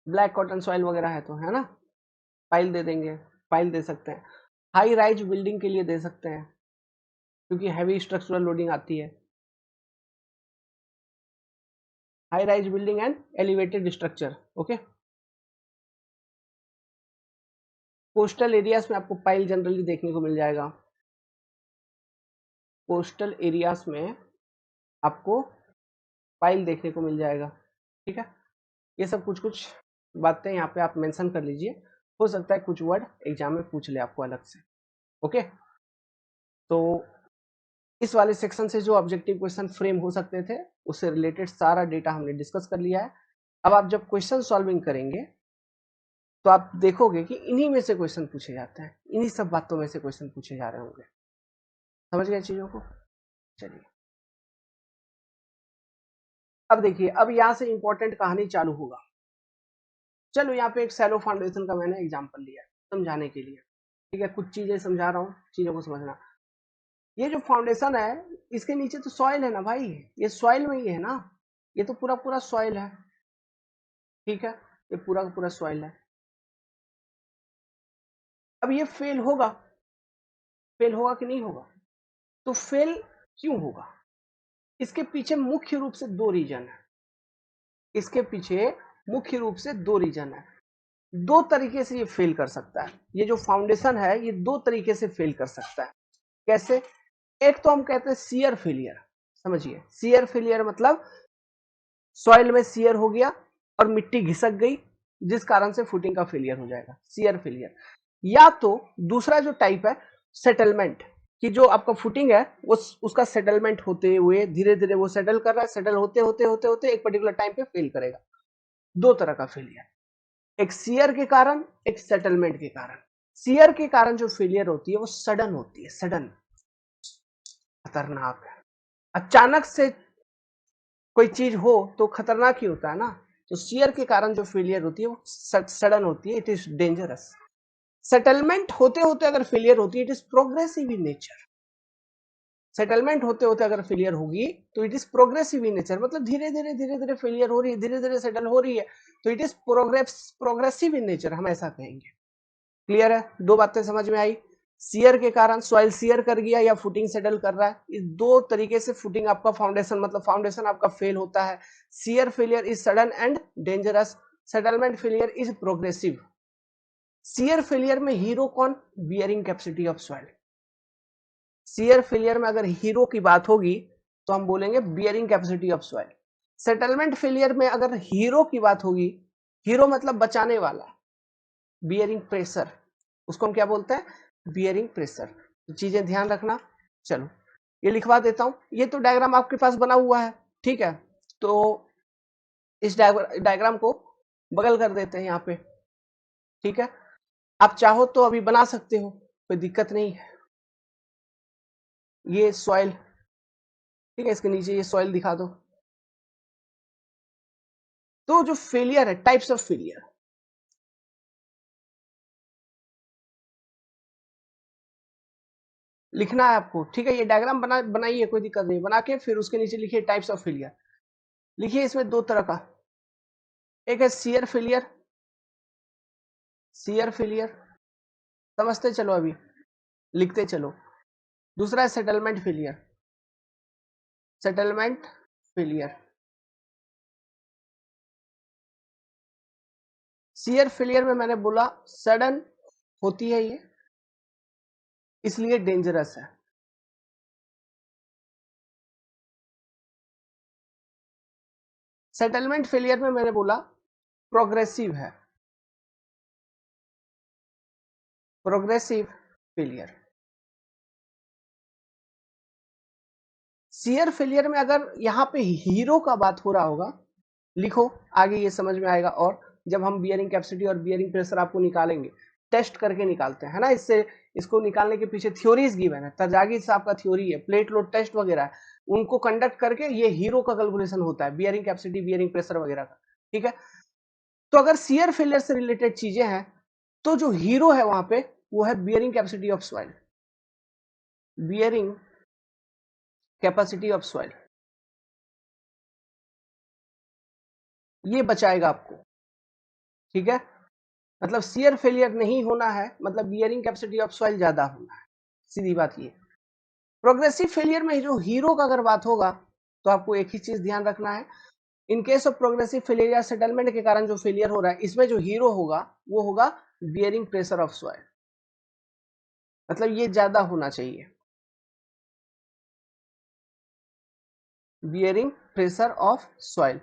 ब्लैक कॉटन सॉइल वगैरह है तो, है ना, पाइल दे देंगे, पाइल दे सकते हैं. हाई राइज बिल्डिंग के लिए दे सकते हैं क्योंकि हैवी स्ट्रक्चरल लोडिंग आती है. High rise building and elevated structure. Okay. Coastal areas में आपको पाइल जनरली देखने को मिल जाएगा. कोस्टल एरियाज में आपको फाइल देखने को मिल जाएगा। ठीक है, ये सब कुछ कुछ बातें यहाँ पे आप मेंशन कर लीजिए, हो सकता है कुछ वर्ड एग्जाम में पूछ ले आपको अलग से। ओके, तो इस वाले सेक्शन से जो ऑब्जेक्टिव क्वेश्चन फ्रेम हो सकते थे उससे रिलेटेड सारा डेटा हमने डिस्कस कर लिया है। अब आप जब क्वेश्चन सॉल्विंग करेंगे तो आप देखोगे कि इन्हीं में से क्वेश्चन पूछे जाते हैं, इन्हीं सब बातों में से क्वेश्चन पूछे जा रहे होंगे। समझ गए चीजों को? चलिए अब देखिए, अब यहां से इंपॉर्टेंट कहानी चालू होगा। चलो यहाँ पे एक सैलो फाउंडेशन का मैंने एग्जांपल लिया समझाने के लिए। ठीक है, कुछ चीजें समझा रहा हूँ, चीजों को समझना। ये जो फाउंडेशन है इसके नीचे तो सॉइल है ना भाई, ये सॉइल में ही है ना, ये तो पूरा पूरा सॉइल है। ठीक है, ये पूरा का पूरा सॉइल है। अब ये फेल होगा, फेल होगा कि नहीं होगा? तो फेल क्यों होगा? इसके पीछे मुख्य रूप से दो रीजन है। इसके पीछे मुख्य रूप से दो रीजन है। दो तरीके से ये फेल कर सकता है, ये जो फाउंडेशन है ये दो तरीके से फेल कर सकता है। कैसे? एक तो हम कहते हैं शियर फेलियर। समझिए, शियर फेलियर मतलब सॉइल में शियर हो गया और मिट्टी घिसक गई, जिस कारण से फुटिंग का फेलियर हो जाएगा, शियर फेलियर। या तो दूसरा जो टाइप है सेटलमेंट, कि जो आपका फुटिंग है वो उसका सेटलमेंट होते हुए धीरे धीरे वो सेटल कर रहा है, सेटल होते होते होते होते एक पर्टिकुलर टाइम पे फेल करेगा। दो तरह का फेलियर, एक शियर के कारण, एक सेटलमेंट के कारण। शियर के कारण जो फेलियर होती है वो सडन होती है, सडन, खतरनाक है। अचानक से कोई चीज हो तो खतरनाक ही होता है ना। तो शियर के कारण जो फेलियर होती है वो सडन होती है, इट इज डेंजरस। सेटलमेंट होते होते अगर फेलियर होती है, it is progressive in nature. Settlement होते होते अगर फेलियर होगी तो it is progressive in nature, मतलब धीरे धीरे धीरे धीरे फेलियर हो रही है, धीरे धीरे सेटल हो रही है, तो it is progressive in nature, हम ऐसा कहेंगे। क्लियर है? दो बातें समझ में आई। शियर के कारण सॉइल शियर कर गया या फुटिंग सेटल कर रहा है, इस दो तरीके से फुटिंग आपका फाउंडेशन मतलब फाउंडेशन आपका फेल होता है। Shear failure is sudden and dangerous, settlement failure is progressive. Shear failure में हीरो कौन? Bearing capacity of soil. Shear failure में अगर हीरो की बात होगी तो हम बोलेंगे bearing capacity of soil. Settlement failure में अगर हीरो की बात होगी, हीरो मतलब बचाने वाला, बियरिंग प्रेशर, उसको हम क्या बोलते हैं? Bearing pressure. तो चीजें ध्यान रखना। चलो ये लिखवा देता हूं, ये तो डायग्राम आपके पास बना हुआ है। ठीक है, तो इस डायग्राम को बगल कर देते हैं यहाँ पे। ठीक है, आप चाहो तो अभी बना सकते हो, कोई दिक्कत नहीं है। ये सॉइल, ठीक है, इसके नीचे ये सॉइल दिखा दो। तो जो फेलियर है, टाइप्स ऑफ फेलियर लिखना है आपको। ठीक है, ये डायग्राम बनाइए, कोई दिक्कत नहीं, बना के फिर उसके नीचे लिखिए टाइप्स ऑफ फेलियर। लिखिए इसमें दो तरह का, एक है शियर फेलियर, शियर फेलियर, समझते चलो अभी, लिखते चलो। दूसरा है settlement failure, settlement failure. Shear failure में मैंने बोला सडन होती है ये, इसलिए डेंजरस है। सेटलमेंट फेलियर में मैंने बोला प्रोग्रेसिव है, प्रोग्रेसिव फेलियर। शियर फेलियर में अगर यहाँ पे हीरो का बात हो रहा होगा, लिखो, आगे ये समझ में आएगा। और जब हम बियरिंग कैपेसिटी और बियरिंग प्रेशर आपको निकालेंगे, टेस्ट करके निकालते हैं ना, इससे इसको निकालने के पीछे थ्योरीज गिवन है, तजागी से आपका थ्योरी है, प्लेट लोड टेस्ट वगैरह है, उनको कंडक्ट करके ये हीरो का कैलकुलेशन होता है, बियरिंग कैपेसिटी बियरिंग प्रेशर वगैरह का। ठीक है, तो अगर शियर फेलियर से रिलेटेड चीजें हैं तो जो हीरो है वहां पे वो है bearing capacity of soil, bearing capacity of soil, ये बचाएगा आपको। ठीक है, मतलब शियर फेलियर नहीं होना है, मतलब बियरिंग कैपेसिटी ऑफ सॉइल ज्यादा होना है, सीधी बात ये। प्रोग्रेसिव फेलियर में जो हीरो का अगर बात होगा तो आपको एक ही चीज ध्यान रखना है, in case of progressive failure या सेटलमेंट के कारण जो फेलियर हो रहा है, इसमें जो हीरो होगा वो होगा बियरिंग प्रेशर ऑफ सॉइल, मतलब ये ज्यादा होना चाहिए। Bearing pressure of soil.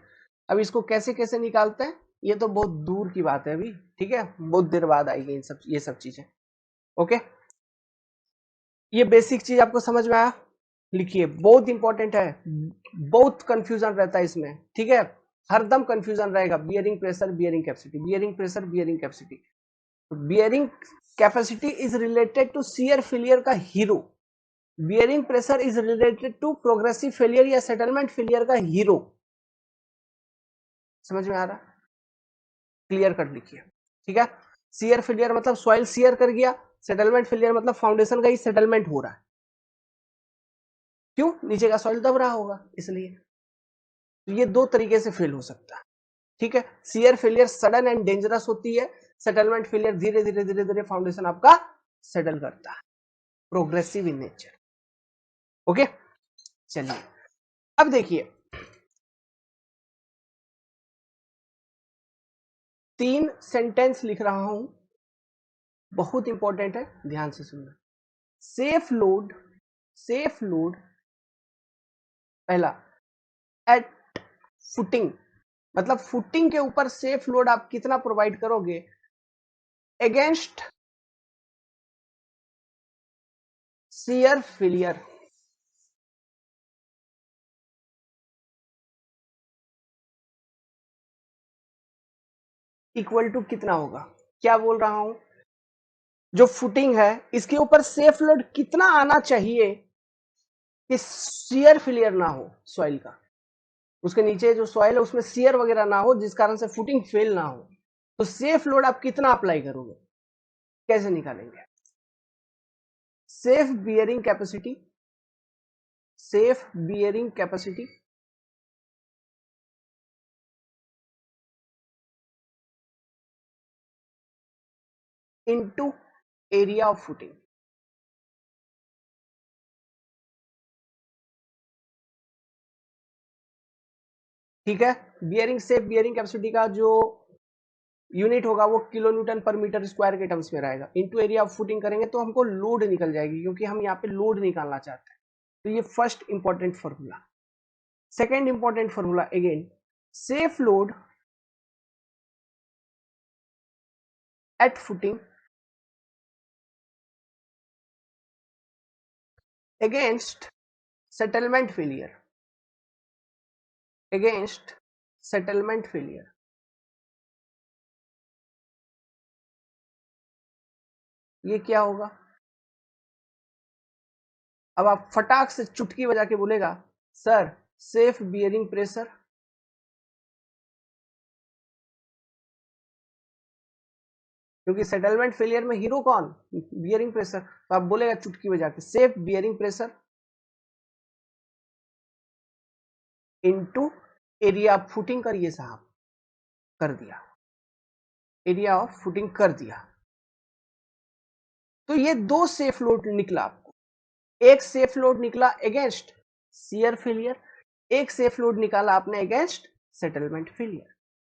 अब इसको कैसे कैसे निकालते हैं ये तो बहुत दूर की बात है अभी, ठीक है, बहुत देर बाद आएगी ये सब चीजें। ओके, ये बेसिक चीज आपको समझ में आया? लिखिए, बहुत इंपॉर्टेंट है, बहुत कंफ्यूजन रहता है इसमें, ठीक है, हरदम कंफ्यूजन रहेगा। Bearing pressure, bearing capacity, bearing pressure, bearing capacity. Bearing capacity is related to shear failure का hero, bearing pressure is related to progressive failure या सेटलमेंट फेलियर का हीरो। समझ में आ रहा? क्लियर कट लिखिए, ठीक है। शियर फेलियर मतलब सॉइल शियर कर गया, सेटलमेंट फेलियर मतलब फाउंडेशन का ही सेटलमेंट हो रहा है। क्यों? नीचे का सॉइल दब रहा होगा इसलिए। तो ये दो तरीके से फेल हो सकता है, ठीक है। Shear failure sudden and dangerous होती है, सेटलमेंट फेलियर धीरे धीरे धीरे धीरे फाउंडेशन आपका सेटल करता है, प्रोग्रेसिव इन नेचर। ओके, चलिए अब देखिए 3 सेंटेंस लिख रहा हूं, बहुत इंपॉर्टेंट है, ध्यान से सुनना। सेफ लोड पहला, एट फुटिंग मतलब फुटिंग के ऊपर सेफ लोड आप कितना प्रोवाइड करोगे against shear failure. Equal to कितना होगा? क्या बोल रहा हूं, जो फुटिंग है इसके ऊपर सेफ लोड कितना आना चाहिए कि शियर फेलियर ना हो सॉइल का, उसके नीचे जो सॉइल है उसमें शियर वगैरह ना हो जिस कारण से फुटिंग फेल ना हो। तो सेफ लोड आप कितना अप्लाई करोगे, कैसे निकालेंगे? Safe bearing capacity, safe bearing capacity into area of footing. ठीक है, बियरिंग सेफ बियरिंग कैपेसिटी का जो यूनिट होगा वो किलो न्यूटन पर मीटर स्क्वायर के टर्म्स में रहेगा, इनटू एरिया ऑफ फुटिंग करेंगे तो हमको लोड निकल जाएगी, क्योंकि हम यहाँ पे लोड निकालना चाहते हैं। तो ये first important formula. Second important formula again, safe load at footing against settlement failure, against settlement failure. ये क्या होगा? अब आप फटाक से चुटकी बजा के बोलेगा सर सेफ बियरिंग प्रेशर, क्योंकि सेटलमेंट फेलियर में हीरो कौन? Bearing pressure. तो आप बोलेगा चुटकी बजा के safe bearing pressure into area of footing करिए साहब, कर दिया, एरिया ऑफ फुटिंग कर दिया। तो ये दो सेफ लोड निकला आपको, एक सेफ लोड निकला अगेंस्ट शियर फेलियर, एक सेफ लोड निकाला आपने against settlement failure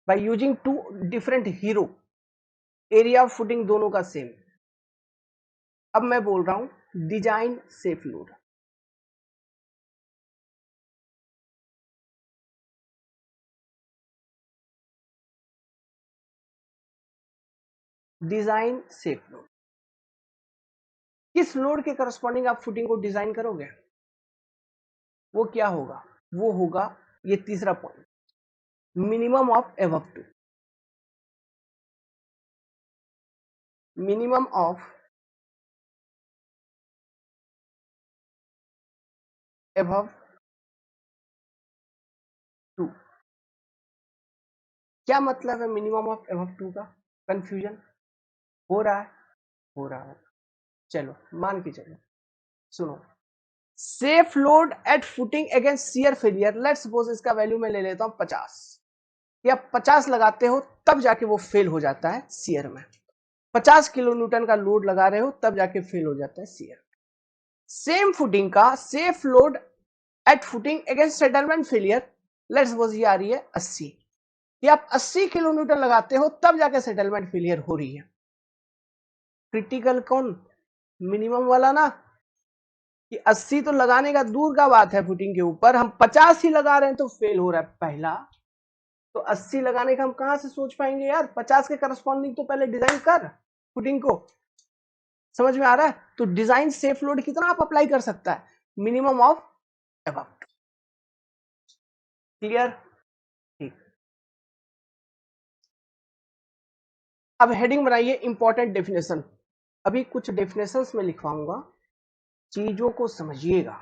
by using two different हीरो। एरिया ऑफ फुटिंग दोनों का सेम। अब मैं बोल रहा हूं design safe load, design safe load. किस लोड के करस्पॉन्डिंग आप फुटिंग को डिजाइन करोगे, वो क्या होगा? वो होगा ये तीसरा point, minimum of above two, minimum of above two. क्या मतलब है मिनिमम ऑफ एबव टू का? कंफ्यूजन हो रहा है? हो रहा है, चलो मान के चलो, सुनो। Safe load at footing against shear failure, let's suppose इसका वैल्यू मैं ले लेता हूं 50, या 50 लगाते हो तब जाके वो फेल हो जाता है शियर में। 50 किलो न्यूटन का लोड लगा रहे हो तब जाके फेल हो जाता है शियर। सेम फुटिंग का safe load at footing against settlement failure, let's suppose ये आ रही है 80, ये आप 80 किलो न्यूटन लगाते हो तब जाके सेटलमेंट फेलियर हो रही है। क्रिटिकल कौन? मिनिमम वाला ना, कि 80 तो लगाने का दूर का बात है फुटिंग के ऊपर, हम 50 ही लगा रहे हैं तो फेल हो रहा है पहला। तो 80 लगाने का हम कहां से सोच पाएंगे यार, 50 के करस्पॉन्डिंग तो पहले डिजाइन कर फुटिंग को। समझ में आ रहा है? तो डिजाइन सेफ लोड कितना आप अप्लाई कर सकता है, मिनिमम ऑफ अबाउट। क्लियर? ठीक। अब हेडिंग बनाइए इंपॉर्टेंट डेफिनेशन। अभी कुछ डेफिनेशंस में लिखवाऊंगा, चीजों को समझिएगा,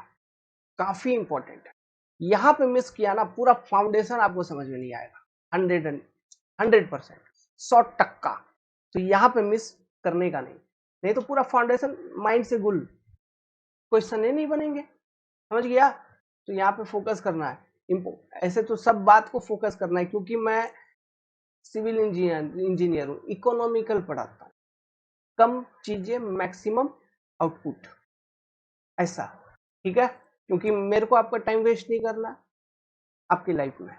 काफी इंपॉर्टेंट है। यहां पे मिस किया ना पूरा फाउंडेशन आपको समझ में नहीं आएगा। 100%, 100%। तो यहां पे मिस करने का नहीं, नहीं तो पूरा फाउंडेशन माइंड से गुल, क्वेश्चन ही नहीं बनेंगे। समझ गया? तो यहाँ पे फोकस करना है। ऐसे तो सब बात को फोकस करना है, क्योंकि मैं सिविल इंजीनियर हूँ, इकोनॉमिकल पढ़ाता हूँ, कम चीजें मैक्सिमम आउटपुट, ऐसा। ठीक है? क्योंकि मेरे को आपका टाइम वेस्ट नहीं करना आपकी लाइफ में।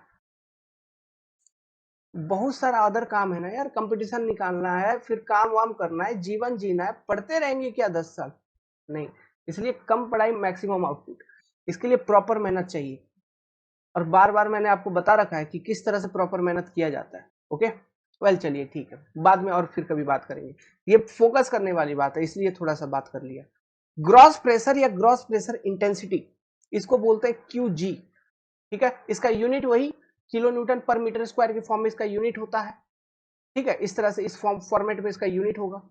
बहुत सारा अदर काम है ना यार, कंपटीशन निकालना है, फिर काम वाम करना है, जीवन जीना है, पढ़ते रहेंगे क्या 10 साल? नहीं। इसलिए कम पढ़ाई मैक्सिमम आउटपुट, इसके लिए प्रॉपर मेहनत चाहिए। और बार बार मैंने आपको बता रखा है कि किस तरह से प्रॉपर मेहनत किया जाता है। ओके वेल, चलिए ठीक है, बाद में और फिर कभी बात करेंगे। ये फोकस करने वाली बात है, इसलिए थोड़ा सा बात कर लिया। ग्रॉस प्रेशर या ग्रॉस प्रेशर इंटेंसिटी, इसको बोलते हैं QG। ठीक है? इसका यूनिट वही किलो न्यूटन पर मीटर स्क्वायर के फॉर्म में इसका यूनिट होता है। ठीक है? इस तरह से इस फॉर्मेट में इसका यूनिट होगा।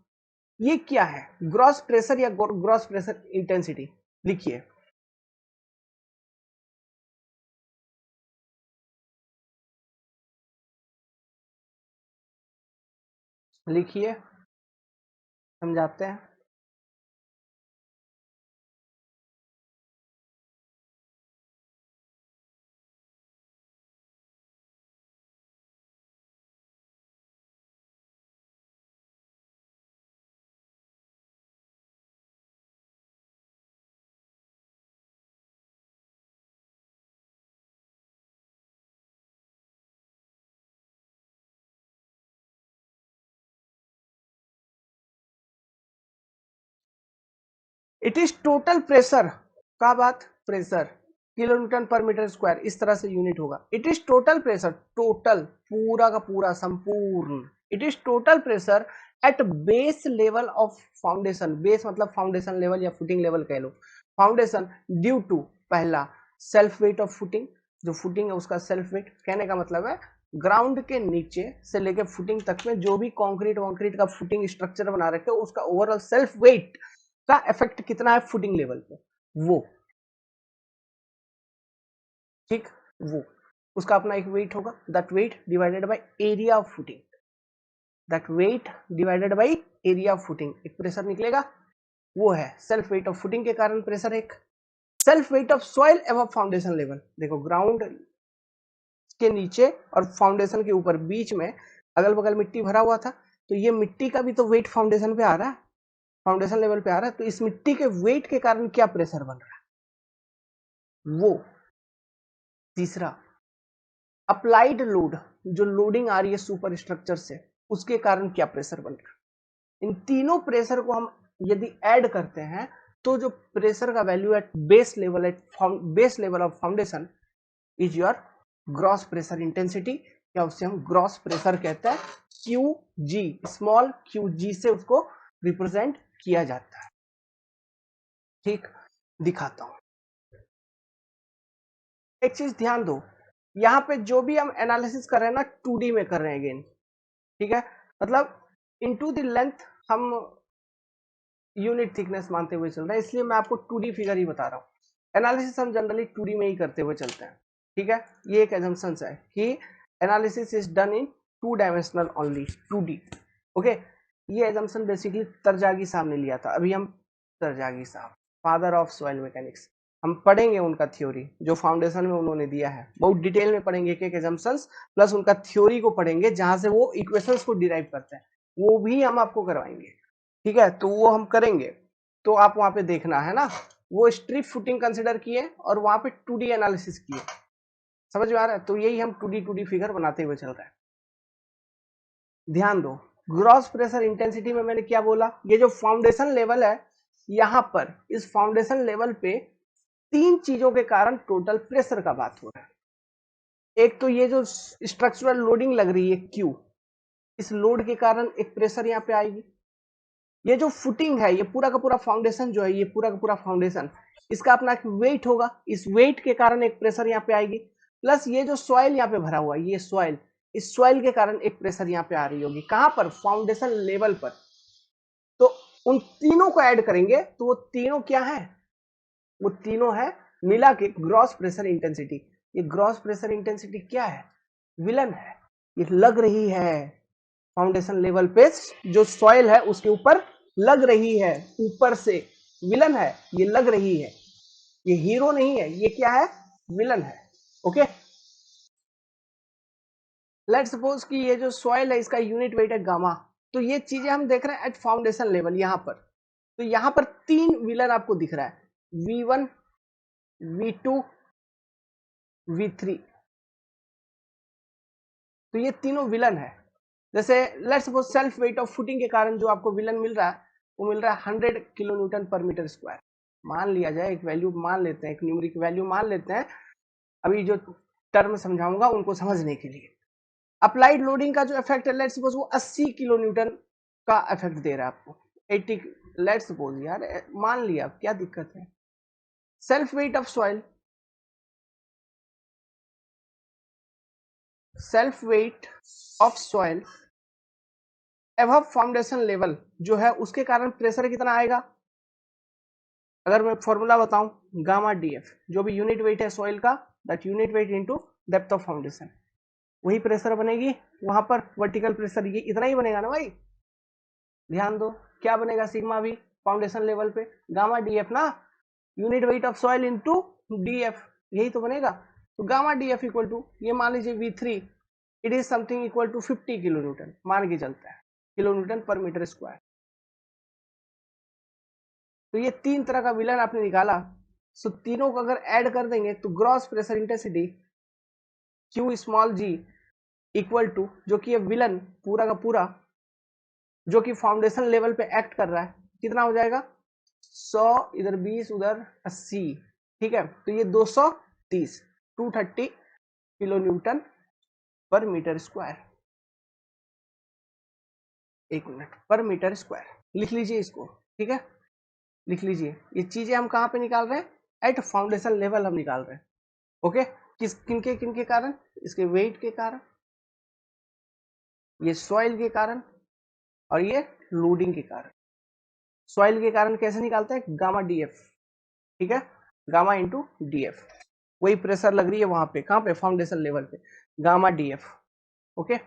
ये क्या है? ग्रॉस प्रेशर या ग्रॉस प्रेशर इंटेंसिटी। लिखिए, लिखिए, समझाते हैं। इट इज टोटल प्रेशर का बात, प्रेशर किलो न्यूटन पर मीटर स्क्वायर इस तरह से यूनिट होगा। It is total pressure, total पूरा का पूरा संपूर्ण। It is total pressure at base level of foundation, base मतलब फाउंडेशन लेवल या फुटिंग लेवल कह लो, फाउंडेशन ड्यू टू पहला सेल्फ वेट ऑफ फुटिंग, जो फुटिंग है उसका सेल्फ वेट, कहने का मतलब है ग्राउंड के नीचे से लेकर फुटिंग तक में जो भी कंक्रीट वॉन्क्रीट का फुटिंग स्ट्रक्चर बना रखे उसका ओवरऑल सेल्फ वेट का इफेक्ट कितना है फुटिंग लेवल पे, वो। ठीक, वो उसका अपना एक वेट होगा, that weight divided by area of footing, that weight divided by area of footing, एक प्रेशर निकलेगा, वो है सेल्फ वेट ऑफ फुटिंग के कारण प्रेशर एक। सेल्फ वेट ऑफ सॉइल एवं फाउंडेशन लेवल, देखो ग्राउंड के नीचे और फाउंडेशन के ऊपर बीच में अगल बगल मिट्टी भरा हुआ था, तो ये मिट्टी का भी तो वेट फाउंडेशन पे आ रहा है, फाउंडेशन लेवल पे आ रहा है, तो इस मिट्टी के वेट के कारण क्या प्रेशर बन रहा है, वो। तीसरा, अप्लाइड लोड, जो लोडिंग आ रही है सुपर स्ट्रक्चर से, उसके कारण क्या प्रेशर बन रहा है। इन तीनों प्रेशर को हम यदि ऐड करते हैं तो जो प्रेशर का value at base level, at base level of foundation is your gross pressure intensity, या उससे हम ग्रॉस प्रेशर कहते हैं। QG, स्मॉल QG से उसको रिप्रेजेंट किया जाता है। ठीक, दिखाता हूं। एक चीज ध्यान दो, यहाँ पे जो भी हम एनालिसिस कर रहे हैं ना 2D में कर रहे हैं अगेन। ठीक है? मतलब इनटू द लेंथ हम यूनिट थिकनेस मानते हुए चल रहे हैं, इसलिए मैं आपको 2D फिगर ही बता रहा हूँ। एनालिसिस हम जनरली 2D में ही करते हुए चलते हैं। ठीक है? ये एक एजम्पशन है कि analysis is done in 2 dimensional only, 2D। Okay, ये एजम्पशन बेसिकली तरजागी साहब ने लिया था। अभी हम तरजागी साहब, फादर ऑफ सॉइल मैकेनिक्स, हम पढ़ेंगे उनका थ्योरी जो फाउंडेशन में उन्होंने दिया है, बहुत डिटेल में पढ़ेंगे एक एक एजम्पशंस प्लस उनका थ्योरी को पढ़ेंगे जहां से वो इक्वेशंस को डिराइव करते हैं, वो भी हम आपको करवाएंगे। ठीक है? तो वो हम करेंगे, तो आप वहां पे देखना है ना, वो स्ट्रिप फुटिंग कंसिडर किए और वहां पे 2D एनालिसिस किए। समझ में आ रहा है? तो यही हम 2D फिगर बनाते हुए चल रहे हैं। ध्यान दो, ग्रॉस प्रेशर इंटेंसिटी में मैंने क्या बोला, ये जो फाउंडेशन लेवल है यहाँ पर इस फाउंडेशन लेवल पे 3 चीजों के कारण टोटल प्रेशर का बात हो रहा है। एक तो ये जो स्ट्रक्चरल लोडिंग लग रही है Q, इस लोड के कारण एक प्रेशर यहाँ पे आएगी। ये जो फुटिंग है, ये पूरा का पूरा फाउंडेशन जो है, ये पूरा का पूरा फाउंडेशन, इसका अपना एक वेट होगा, इस वेट के कारण एक प्रेशर यहाँ पे आएगी। प्लस ये जो सॉइल यहाँ पे भरा हुआ है, ये सॉइल, इस सॉइल के कारण एक प्रेशर यहाँ पे आ रही होगी। कहां पर? फाउंडेशन लेवल पर। तो उन तीनों को ऐड करेंगे तो वो तीनों क्या है? वो तीनों है मिला के ग्रॉस प्रेशर इंटेंसिटी। ये ग्रॉस प्रेशर इंटेंसिटी क्या है? विलन है। ये लग रही है फाउंडेशन लेवल पे, जो सॉइल है उसके ऊपर लग रही है, ऊपर से विलन है, ये लग रही है, ये हीरो नहीं है, ये क्या है? विलन है। ओके, लेट्स सपोज कि ये जो सॉइल है इसका यूनिट वेट है गामा। तो ये चीजें हम देख रहे हैं एट फाउंडेशन लेवल यहां पर। तो यहां पर 3 विलन आपको दिख रहा है, V1, V2, V3। तो ये तीनों विलन है। जैसे let's suppose self weight of footing के कारण जो आपको विलन मिल रहा है वो मिल रहा है 100 किलो न्यूटन पर मीटर स्क्वायर। मान लिया जाए, एक वैल्यू मान लेते हैं, एक न्यूमेरिक वैल्यू मान लेते हैं, अभी जो टर्म समझाऊंगा उनको समझने के लिए। अप्लाइड लोडिंग का जो इफेक्ट है, लेट्स सपोज वो 80 किलो न्यूटन का इफेक्ट दे रहा है आपको, 80, लेट्स सपोज यार मान लिया, क्या दिक्कत है। Self weight of soil, self weight of soil above foundation level जो है उसके कारण प्रेशर कितना आएगा? अगर मैं फॉर्मूला बताऊं, गामा डीएफ, जो भी यूनिट वेट है सॉइल का, that unit weight into depth of foundation, वही प्रेशर बनेगी वहां पर। वर्टिकल प्रेशर ये इतना ही बनेगा ना भाई, ध्यान दो। क्या बनेगा? सिग्मा भी फाउंडेशन लेवल पे, गामा डीएफ ना, unit weight of soil into DF, यही तो बनेगा। तो गामा डीएफ इक्वल टू, ये मान लीजिए V3, it is something equal to 50 kilo newton मान के चलता है, किलो न्यूटन पर मीटर स्क्वायर। तो ये 3 तरह का विलन आपने निकाला। सो तीनों को अगर ऐड कर देंगे तो gross pressure intensity Q small g equal to, जो कि ये विलन पूरा का पूरा जो कि फाउंडेशन लेवल पे एक्ट कर रहा है, कितना हो जाएगा? 100, इधर 20, उधर 80, ठीक है। तो ये 230, 230 किलो न्यूटन पर मीटर स्क्वायर, एक मिनट, पर मीटर स्क्वायर लिख लीजिए इसको, ठीक है, लिख लीजिए। ये चीजें हम कहां पे निकाल रहे हैं? एट फाउंडेशन लेवल हम निकाल रहे हैं। ओके, किनके किनके कारण? इसके वेट के कारण, ये सॉइल के कारण, और ये लोडिंग के कारण। सॉइल के कारण कैसे निकालते हैं? गामा डीएफ, ठीक है, गामा इंटू डीएफ, वही प्रेशर लग रही है वहां पे, कहां पे? फाउंडेशन लेवल पे, गामा डीएफ। ओके,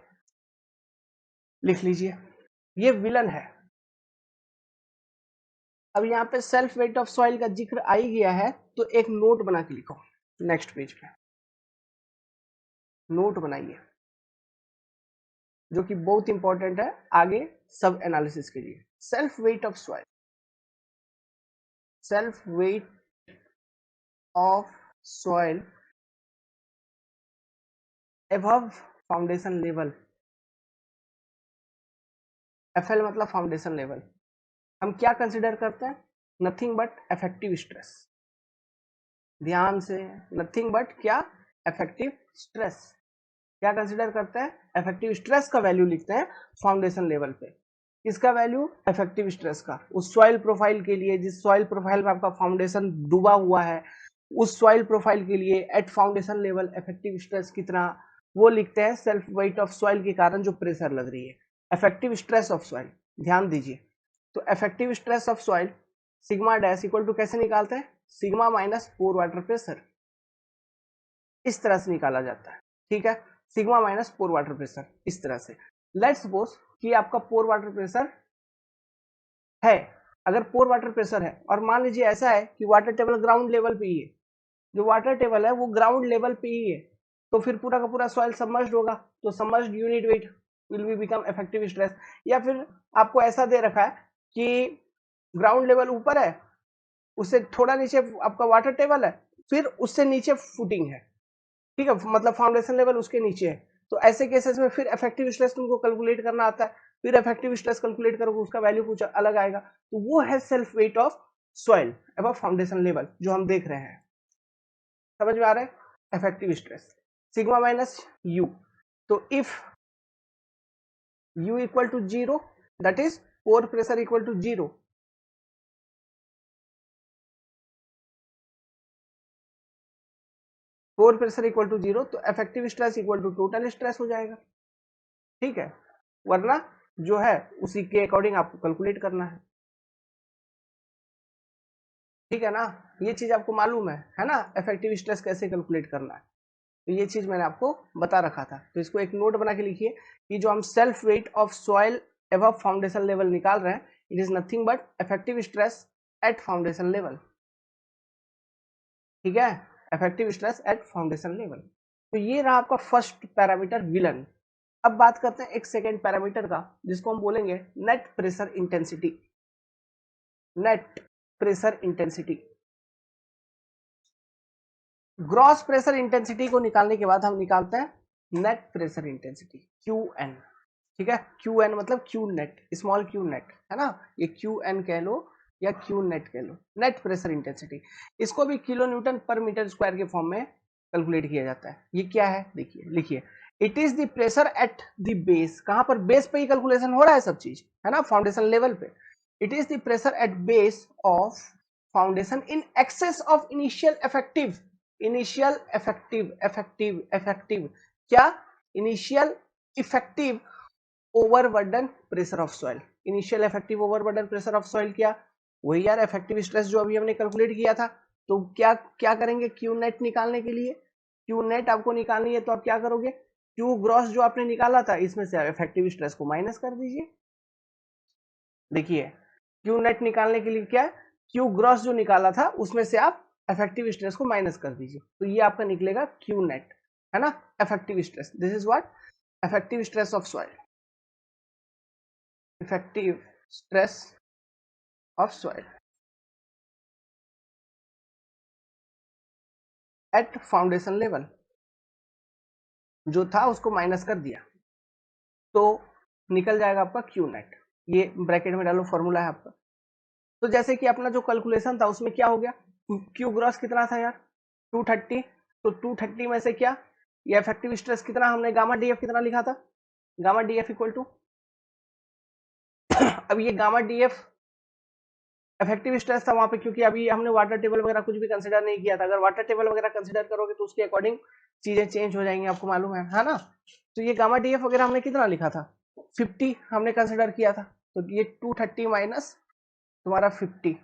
लिख लीजिए, ये विलन है। अब यहाँ पे सेल्फ वेट ऑफ सॉइल का जिक्र आ ही गया है, तो एक नोट बना के लिखो नेक्स्ट पेज पे, नोट बनाइए, जो कि बहुत इंपॉर्टेंट है आगे सब एनालिसिस के लिए। Self weight of soil, self weight of soil above foundation level, FL मतलब फाउंडेशन लेवल, हम क्या कंसिडर करते हैं? Nothing but effective stress. ध्यान से, नथिंग बट क्या? Effective stress. क्या कंसिडर करते हैं? इफेक्टिव स्ट्रेस का वैल्यू लिखते हैं फाउंडेशन लेवल पे। इसका वैल्यू इफेक्टिव स्ट्रेस का, उस सॉइल प्रोफाइल के लिए जिस सॉइल प्रोफाइल में आपका फाउंडेशन डूबा हुआ है, उस सॉइल प्रोफाइल के लिए at foundation level effective stress कितना, वो लिखते हैं सेल्फ वेट ऑफ सॉइल के कारण जो प्रेशर लग रही है, इफेक्टिव स्ट्रेस ऑफ सॉइल। ध्यान दीजिए, तो effective stress of soil sigma dash equal to कैसे निकालते हैं? Sigma minus pore water pressure, इस तरह से निकाला जाता है, ठीक है, sigma minus pore water pressure, इस तरह से। लेट्स सपोज कि आपका पोर वाटर प्रेशर है, अगर पोर वाटर प्रेशर है और मान लीजिए ऐसा है कि वाटर टेबल ग्राउंड लेवल पे ही है, जो वाटर टेबल है वो ग्राउंड लेवल पे ही है, तो फिर पूरा का पूरा सॉइल सबमर्ज्ड होगा, तो submerged unit weight will be become effective stress. या फिर आपको ऐसा दे रखा है कि ग्राउंड लेवल ऊपर है, उससे थोड़ा नीचे आपका वाटर टेबल है, फिर उससे नीचे फुटिंग है, ठीक है, मतलब फाउंडेशन लेवल उसके नीचे है। तो ऐसे केसेस में फिर इफेक्टिव स्ट्रेस तुमको कैलकुलेट करना आता है, फिर इफेक्टिव स्ट्रेस कैलकुलेट करोगे, उसका वैल्यू कुछ अलग आएगा, तो वो है self weight of soil above foundation level जो हम देख रहे हैं, समझ में आ रहा है? Effective stress sigma minus u, तो if u equal to 0 that is pore pressure equal to 0, pore pressure equal to 0, तो effective stress equal to total stress हो जाएगा, ठीक है? वरना जो है उसी के अकॉर्डिंग आपको कैलकुलेट करना है, ठीक है ना? ये चीज आपको मालूम है ना? इफेक्टिव स्ट्रेस कैसे कैलकुलेट करना है, तो ये चीज मैंने आपको बता रखा था। तो इसको एक नोट बना के लिखिए कि जो हम self weight of soil above foundation level निकाल रहे हैं, it is nothing but effective stress eight foundation level, ठीक है? Effective stress eight foundation level. तो ये रहा आपका फर्स्ट पैरामीटर विलन। अब बात करते हैं एक सेकेंड पैरामीटर का, जिसको हम बोलेंगे net pressure intensity. Net pressure intensity, gross pressure intensity को निकालने के बाद हम निकालते हैं नेट प्रेशर इंटेंसिटी QN, ठीक है? QN मतलब Q net, small Q net, है ना? ये QN कह लो या क्यू नेट कह लो, नेट प्रेशर इंटेंसिटी। इसको भी किलो न्यूटन पर मीटर स्क्वायर के फॉर्म में कैलकुलेट किया जाता है। ये क्या है देखिए, लिखिए, it is the pressure at the base. कहां पर? बेस पे ही कैलकुलेशन हो रहा है सब चीज, है ना? फाउंडेशन लेवल पे। It is the pressure at base of foundation in excess of initial effective, initial effective क्या? Initial effective overburden pressure of soil. Initial effective overburden pressure of soil क्या? वही यार इफेक्टिव स्ट्रेस जो अभी हमने calculate किया था। तो क्या क्या करेंगे? क्यू नेट निकालने के लिए, क्यू नेट आपको निकालनी है तो आप क्या करोगे? क्यू ग्रॉस जो आपने निकाला था, इसमें से इफेक्टिव स्ट्रेस को माइनस कर दीजिए। देखिए, क्यू नेट निकालने के लिए क्या, क्यू ग्रॉस जो निकाला था उसमें से आप इफेक्टिव स्ट्रेस को माइनस कर दीजिए, तो ये आपका निकलेगा क्यू नेट, है ना? Effective stress, this is what effective stress of soil, effective stress of soil eight foundation level. जो था उसको माइनस कर दिया तो निकल जाएगा आपका क्यू नेट। ये ब्रैकेट में डालो, फॉर्मूला है आपका। तो जैसे कि अपना जो कैलकुलेशन था उसमें क्या हो गया, क्यू ग्रॉस कितना था यार? 230, तो 230 में से क्या, ये इफेक्टिव स्ट्रेस कितना, हमने गामा डीएफ कितना लिखा था? गामा डीएफ इक्वल टू, अब ये गामा डीएफ इफेक्टिव स्ट्रेस था वहां पे, क्योंकि अभी हमने वाटर टेबल वगैरह कुछ भी कंसिडर नहीं किया था। अगर वाटर टेबल वगैरह कंसिडर करोगे तो उसके अकॉर्डिंग चीजें चेंज हो जाएंगी, आपको मालूम है ना? तो ये गामा डीएफ वगैरह हमने कितना लिखा था? 50 हमने कंसिडर किया था, तो ये 230 माइनस तुम्हारा 50,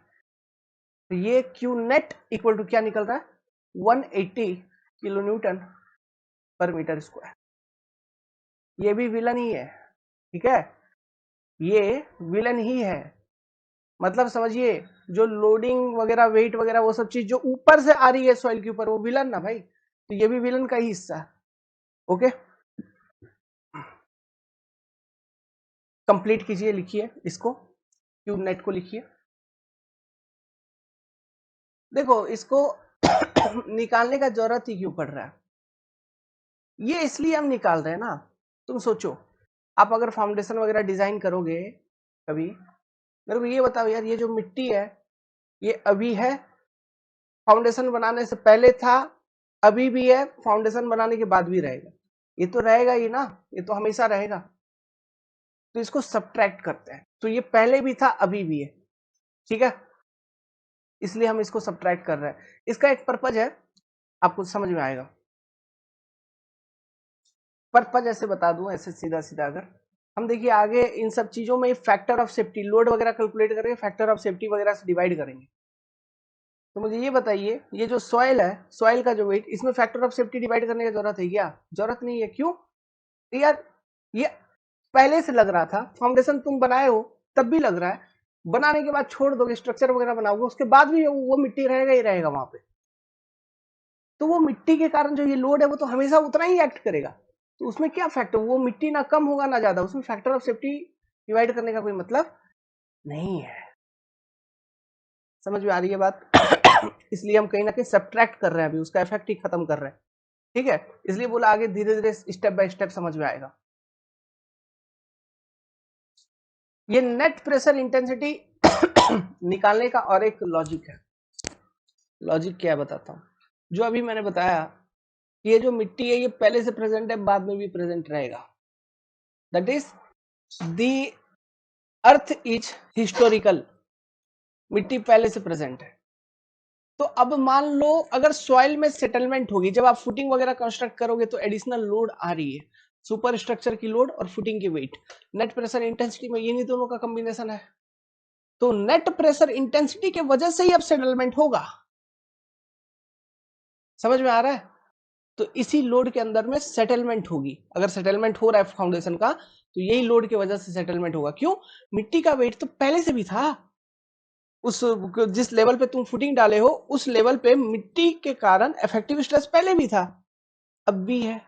तो ये क्यू नेट इक्वल टू क्या निकल रहा है? 180 किलो न्यूटन पर मीटर स्क्वायर। ये भी विलन ही है, ठीक है? ये विलन ही है, मतलब समझिए, जो लोडिंग वगैरह वेट वगैरह वो सब चीज जो ऊपर से आ रही है सॉइल के ऊपर, वो विलन ना भाई, तो ये भी विलन का ही हिस्सा है। ओके, कंप्लीट कीजिए, लिखिए इसको, क्यूब नेट को लिखिए। देखो, इसको निकालने का जरूरत ही क्यों पड़ रहा है? ये इसलिए हम निकाल रहे हैं ना। तुम सोचो, आप अगर फाउंडेशन वगैरह डिजाइन करोगे कभी, मेरे को ये बताओ यार, ये जो मिट्टी है ये अभी है, फाउंडेशन बनाने से पहले था, अभी भी है, फाउंडेशन बनाने के बाद भी रहेगा? ये तो रहेगा ही ना, ये तो हमेशा रहेगा। तो इसको सब्ट्रैक्ट करते हैं, तो ये पहले भी था अभी भी है, ठीक है? इसलिए हम इसको सब्ट्रैक्ट कर रहे हैं। इसका एक पर्पज है, आपको समझ में आएगा। पर्पज ऐसे बता दूं, ऐसे सीधा सीधा, अगर हम देखिए आगे इन सब चीजों में फैक्टर ऑफ सेफ्टी, लोड वगैरह कैलकुलेट करेंगे, फैक्टर ऑफ सेफ्टी वगैरह से डिवाइड करेंगे। तो मुझे ये बताइए, ये जो सॉइल है, सॉइल का जो वेट, इसमें फैक्टर ऑफ सेफ्टी डिवाइड करने की जरूरत है क्या? जरूरत नहीं है। क्यों? यार ये पहले से लग रहा था, फाउंडेशन तुम बनाए हो तब भी लग रहा है, बनाने के बाद छोड़ दोगे, स्ट्रक्चर वगैरह बनाओगे, उसके बाद भी वो मिट्टी रहेगा ही रहेगा वहां पे। तो वो मिट्टी के कारण जो ये लोड है वो तो हमेशा उतना ही एक्ट करेगा। तो उसमें क्या फैक्टर, वो मिट्टी ना कम होगा ना ज्यादा, उसमें फैक्टर ऑफ सेफ्टी डिवाइड करने का कोई मतलब नहीं है। समझ में आ रही है बात? इसलिए हम कहीं ना कहीं सब्ट्रैक्ट कर रहे हैं, अभी उसका इफेक्ट ही खत्म कर रहे हैं, ठीक है? इसलिए बोला आगे धीरे धीरे स्टेप बाय स्टेप समझ में आएगा। ये नेट प्रेशर इंटेंसिटी निकालने का और एक लॉजिक है। लॉजिक क्या है बताता हूँ। जो अभी मैंने बताया, ये जो मिट्टी है ये पहले से प्रेजेंट है, बाद में भी प्रेजेंट रहेगा। That is the earth is historical. मिट्टी पहले से प्रेजेंट है। तो अब मान लो अगर सॉइल में सेटलमेंट होगी, जब आप फुटिंग वगैरह कंस्ट्रक्ट करोगे तो एडिशनल लोड आ रही है, सुपर स्ट्रक्चर की लोड और फुटिंग की वेट, नेट प्रेशर इंटेंसिटी में ये दोनों का कॉम्बिनेशन है। तो नेट प्रेशर इंटेंसिटी के वजह से ही अब सेटलमेंट होगा। समझ में आ रहा है? तो इसी लोड के अंदर में सेटलमेंट होगी। अगर सेटलमेंट हो रहा है फाउंडेशन का, तो यही लोड की वजह से सेटलमेंट होगा। क्यों? मिट्टी का वेट तो पहले से भी था। उस जिस लेवल पे तुम फुटिंग डाले हो, उस लेवल पे मिट्टी के कारण इफेक्टिव स्ट्रेस पहले भी था, अब भी है।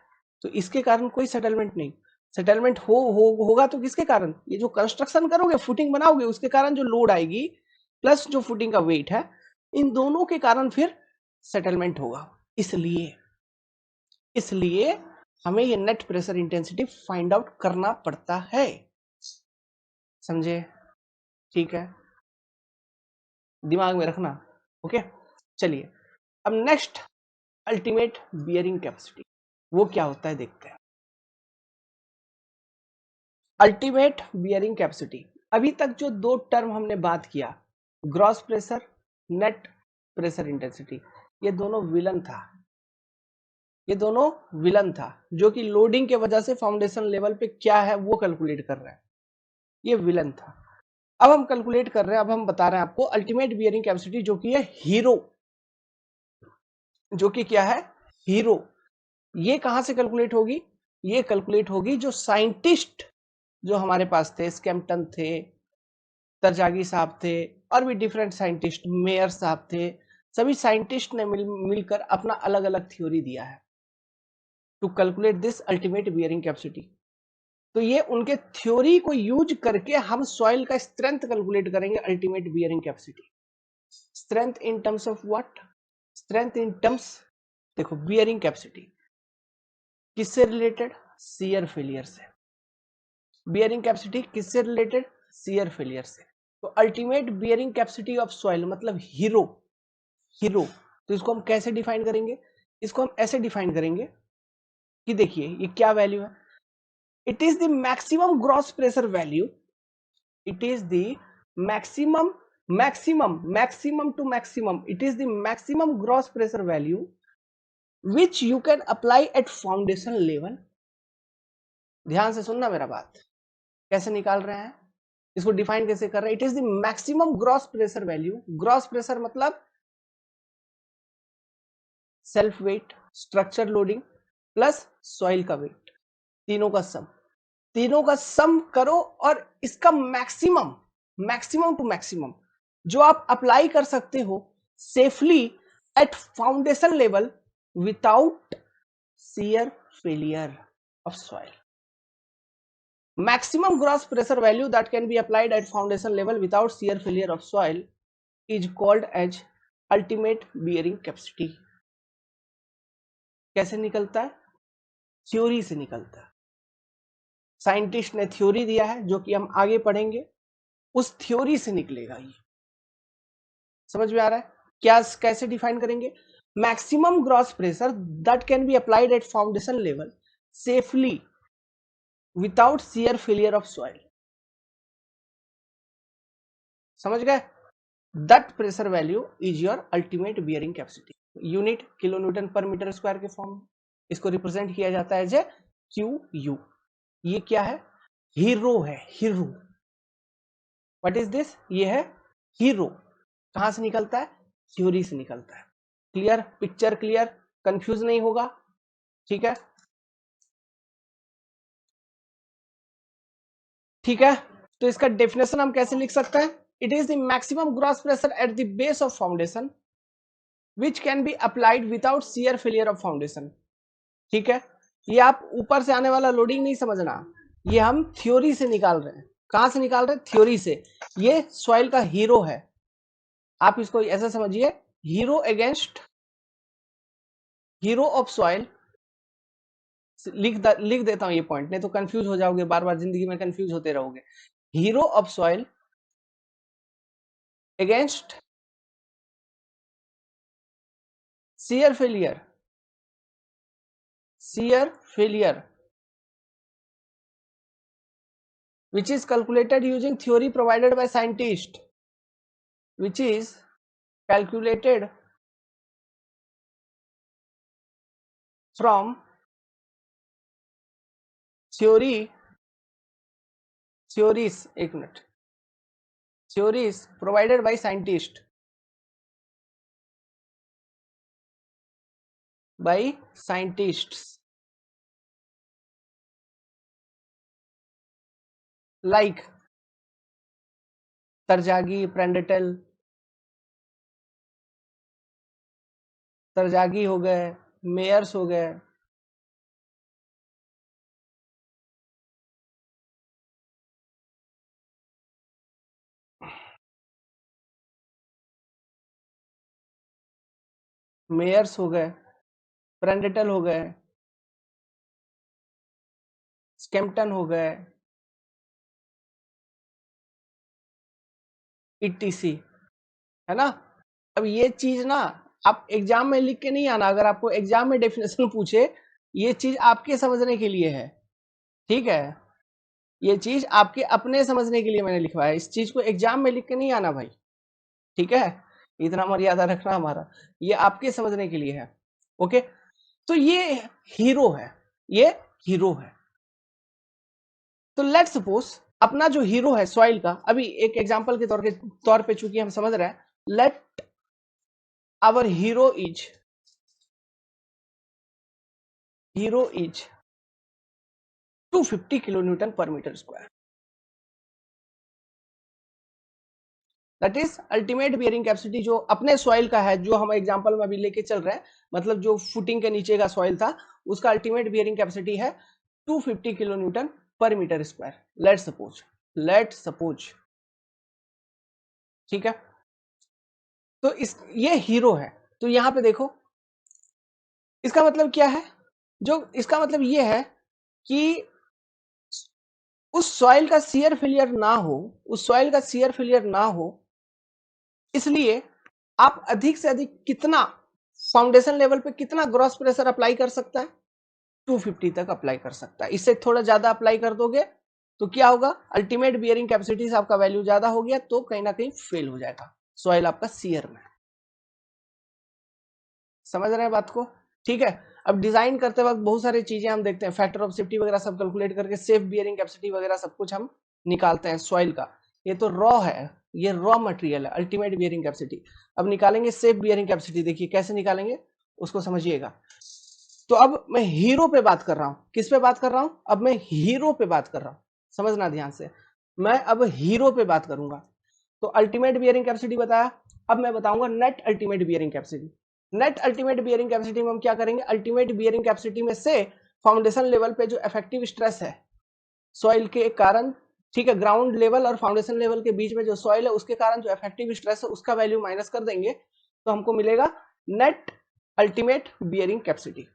तो इसके कारण कोई सेटलमेंट नहीं। सेटलमेंट होगा तो किसके कारण? ये जो कंस्ट्रक्शन करोगे, फुटिंग बनाओगे, उसके कारण जो लोड आएगी प्लस जो फुटिंग का वेट है, इन दोनों के कारण फिर सेटलमेंट होगा। इसलिए हमें ये net pressure intensity find out करना पड़ता है। समझे? ठीक है, दिमाग में रखना। ओके, चलिए अब नेक्स्ट, अल्टीमेट बियरिंग कैपेसिटी। वो क्या होता है देखते हैं। अल्टीमेट बियरिंग कैपेसिटी, अभी तक जो दो टर्म हमने बात किया, gross pressure, net pressure intensity, ये दोनों विलन था। ये दोनों विलन था, जो कि लोडिंग के वजह से फाउंडेशन लेवल पे क्या है वो कैलकुलेट कर रहा है। ये विलन था। अब हम कैलकुलेट कर रहे हैं, अब हम बता रहे हैं आपको अल्टीमेट बियरिंग कैपेसिटी, जो कि है हीरो। जो कि क्या है? हीरो। ये कहां से कैलकुलेट होगी? ये कैलकुलेट होगी जो साइंटिस्ट जो हमारे पास थे, स्कैम्पटन थे, तरजागी साहब थे, और भी डिफरेंट साइंटिस्ट, मेयर साहब थे, सभी साइंटिस्ट ने मिलकर अपना अलग अलग थ्योरी दिया है to calculate this ultimate bearing capacity. तो ये उनके थ्योरी को यूज करके हम सॉइल का स्ट्रेंथ कैलकुलेट करेंगे, ultimate bearing capacity. Strength in terms of what? Strength in terms, देखो बियरिंग कैपेसिटी किससे रिलेटेड? शियर फेलियर से। बियरिंग कैपेसिटी किससे रिलेटेड? शियर फेलियर से। तो ultimate bearing capacity of soil मतलब हीरो। हीरो, तो इसको हम कैसे डिफाइन करेंगे? इसको हम ऐसे डिफाइन करेंगे कि देखिए ये क्या वैल्यू है, it is the maximum gross pressure value, it is the maximum to maximum, it is the maximum gross pressure value which you can apply at foundation level। ध्यान से सुनना मेरा बात, कैसे निकाल रहे हैं इसको, डिफाइन कैसे कर रहे हैं। It is the maximum gross pressure value, gross pressure मतलब self weight, structure loading plus soil का वेट, तीनों का सम, तीनों का सम करो और इसका मैक्सिमम, मैक्सिमम टू मैक्सिमम जो आप अप्लाई कर सकते हो safely at foundation level without shear failure of soil. Maximum gross pressure value that can be applied at foundation level without shear failure of soil is called as ultimate bearing capacity. कैसे निकलता है? Theory से निकलता है। Scientist ने theory दिया है जो कि हम आगे पढ़ेंगे, उस थ्योरी से निकलेगा ये। समझ में आ रहा है? क्या कैसे डिफाइन करेंगे? Maximum gross pressure that can be applied at foundation level safely without shear failure of soil. समझ गए? That pressure value is your ultimate bearing capacity. Unit kilo newton पर मीटर स्क्वायर के फॉर्म में इसको represent किया जाता है as a Q U. ये क्या है? हीरो है, हीरो। What is this? ये है हीरो। कहां से निकलता है? थ्योरी से निकलता है। क्लियर? Picture clear? कंफ्यूज नहीं होगा? ठीक है, ठीक है। तो इसका डेफिनेशन हम कैसे लिख सकते हैं? It is the maximum gross pressure at the base of foundation which can be applied without shear failure of foundation. ठीक है, ये आप ऊपर से आने वाला लोडिंग नहीं समझना, ये हम थ्योरी से निकाल रहे हैं। कहां से निकाल रहे हैं? थ्योरी से। ये सॉइल का हीरो है, आप इसको ऐसा समझिए, hero against, hero of soil. लिख देता हूं ये पॉइंट, नहीं तो कंफ्यूज हो जाओगे, बार बार जिंदगी में कंफ्यूज होते रहोगे। Hero of soil against shear failure which is calculated using theory provided by scientist, which is calculated from theories, एक minute, theories provided by scientists like तरजागी, प्रेंडेटल, तरजागी हो गए, मेयर्स हो गए, मेयर्स हो गए, प्रेंडेटल हो गए, स्केम्पटन हो गए, ईटीसी, है ना। अब ये चीज ना आप एग्जाम में लिख के नहीं आना, अगर आपको एग्जाम में डेफिनेशन पूछे, ये चीज आपके समझने के लिए है, ठीक है, ये चीज आपके अपने समझने के लिए मैंने लिखवाया, इस चीज को एग्जाम में लिख के नहीं आना भाई, ठीक है, इतना मर्यादा रखना हमारा, ये आपके समझने के लिए है। ओके, तो ये हीरो है, ये हीरो है। तो लेट सपोज अपना जो हीरो है सॉइल का, अभी एक एग्जांपल के तौर पे चूंकि हम समझ रहे हैं, let our hero is 250 kilo newton पर metre square, that is ultimate bearing capacity जो अपने सॉइल का है, जो हम एग्जांपल में अभी लेके चल रहे हैं, मतलब जो फुटिंग के नीचे का सॉइल था उसका अल्टीमेट बियरिंग कैपेसिटी है 250 किलो न्यूटन पर मीटर स्क्वायर, लेट सपोज, ठीक है। तो ये हीरो है, तो यहां पे देखो इसका मतलब क्या है, जो इसका मतलब ये है कि उस सॉइल का शियर फेलियर ना हो, उस सॉइल का शियर फेलियर ना हो, इसलिए आप अधिक से अधिक कितना फाउंडेशन लेवल पे कितना ग्रॉस प्रेशर अप्लाई कर सकता है, 250 तक अप्लाई कर सकता है। इससे थोड़ा ज्यादा अप्लाई कर दोगे तो क्या होगा, अल्टीमेट बियरिंग कैपेसिटी से आपका वैल्यू ज्यादा हो गया तो कहीं ना कहीं फेल हो जाएगा सॉइल आपका शियर में, समझ रहे हैं बात को, ठीक है। अब डिजाइन करते वक्त बहुत सारी चीजें हम देखते हैं, फैक्टर ऑफ सेफ्टी वगैरह सब कैलकुलेट करके सेफ बियरिंग कैपेसिटी वगैरह सब कुछ हम निकालते हैं सॉइल का, ये तो रॉ है, ये रॉ मटेरियल है, अल्टीमेट बियरिंग कैपेसिटी। अब निकालेंगे सेफ बियरिंग कैपेसिटी, देखिए कैसे निकालेंगे उसको समझिएगा। तो अब मैं हीरो पे बात कर रहा हूं, किस पे बात कर रहा हूं, अब मैं हीरो पे बात कर रहा हूं, समझना ध्यान से, मैं अब हीरो पे बात करूंगा। तो अल्टीमेट बियरिंग कैपेसिटी बताया, अब मैं बताऊंगा net ultimate bearing capacity. Net ultimate bearing capacity में हम क्या करेंगे, अल्टीमेट बियरिंग कैपेसिटी में से फाउंडेशन लेवल पे जो इफेक्टिव स्ट्रेस है सॉइल के कारण, ठीक है, ग्राउंड लेवल और फाउंडेशन लेवल के बीच में जो सॉइल है उसके कारण जो इफेक्टिव स्ट्रेस है उसका वैल्यू माइनस कर देंगे तो हमको मिलेगा नेट अल्टीमेट बियरिंग कैपेसिटी,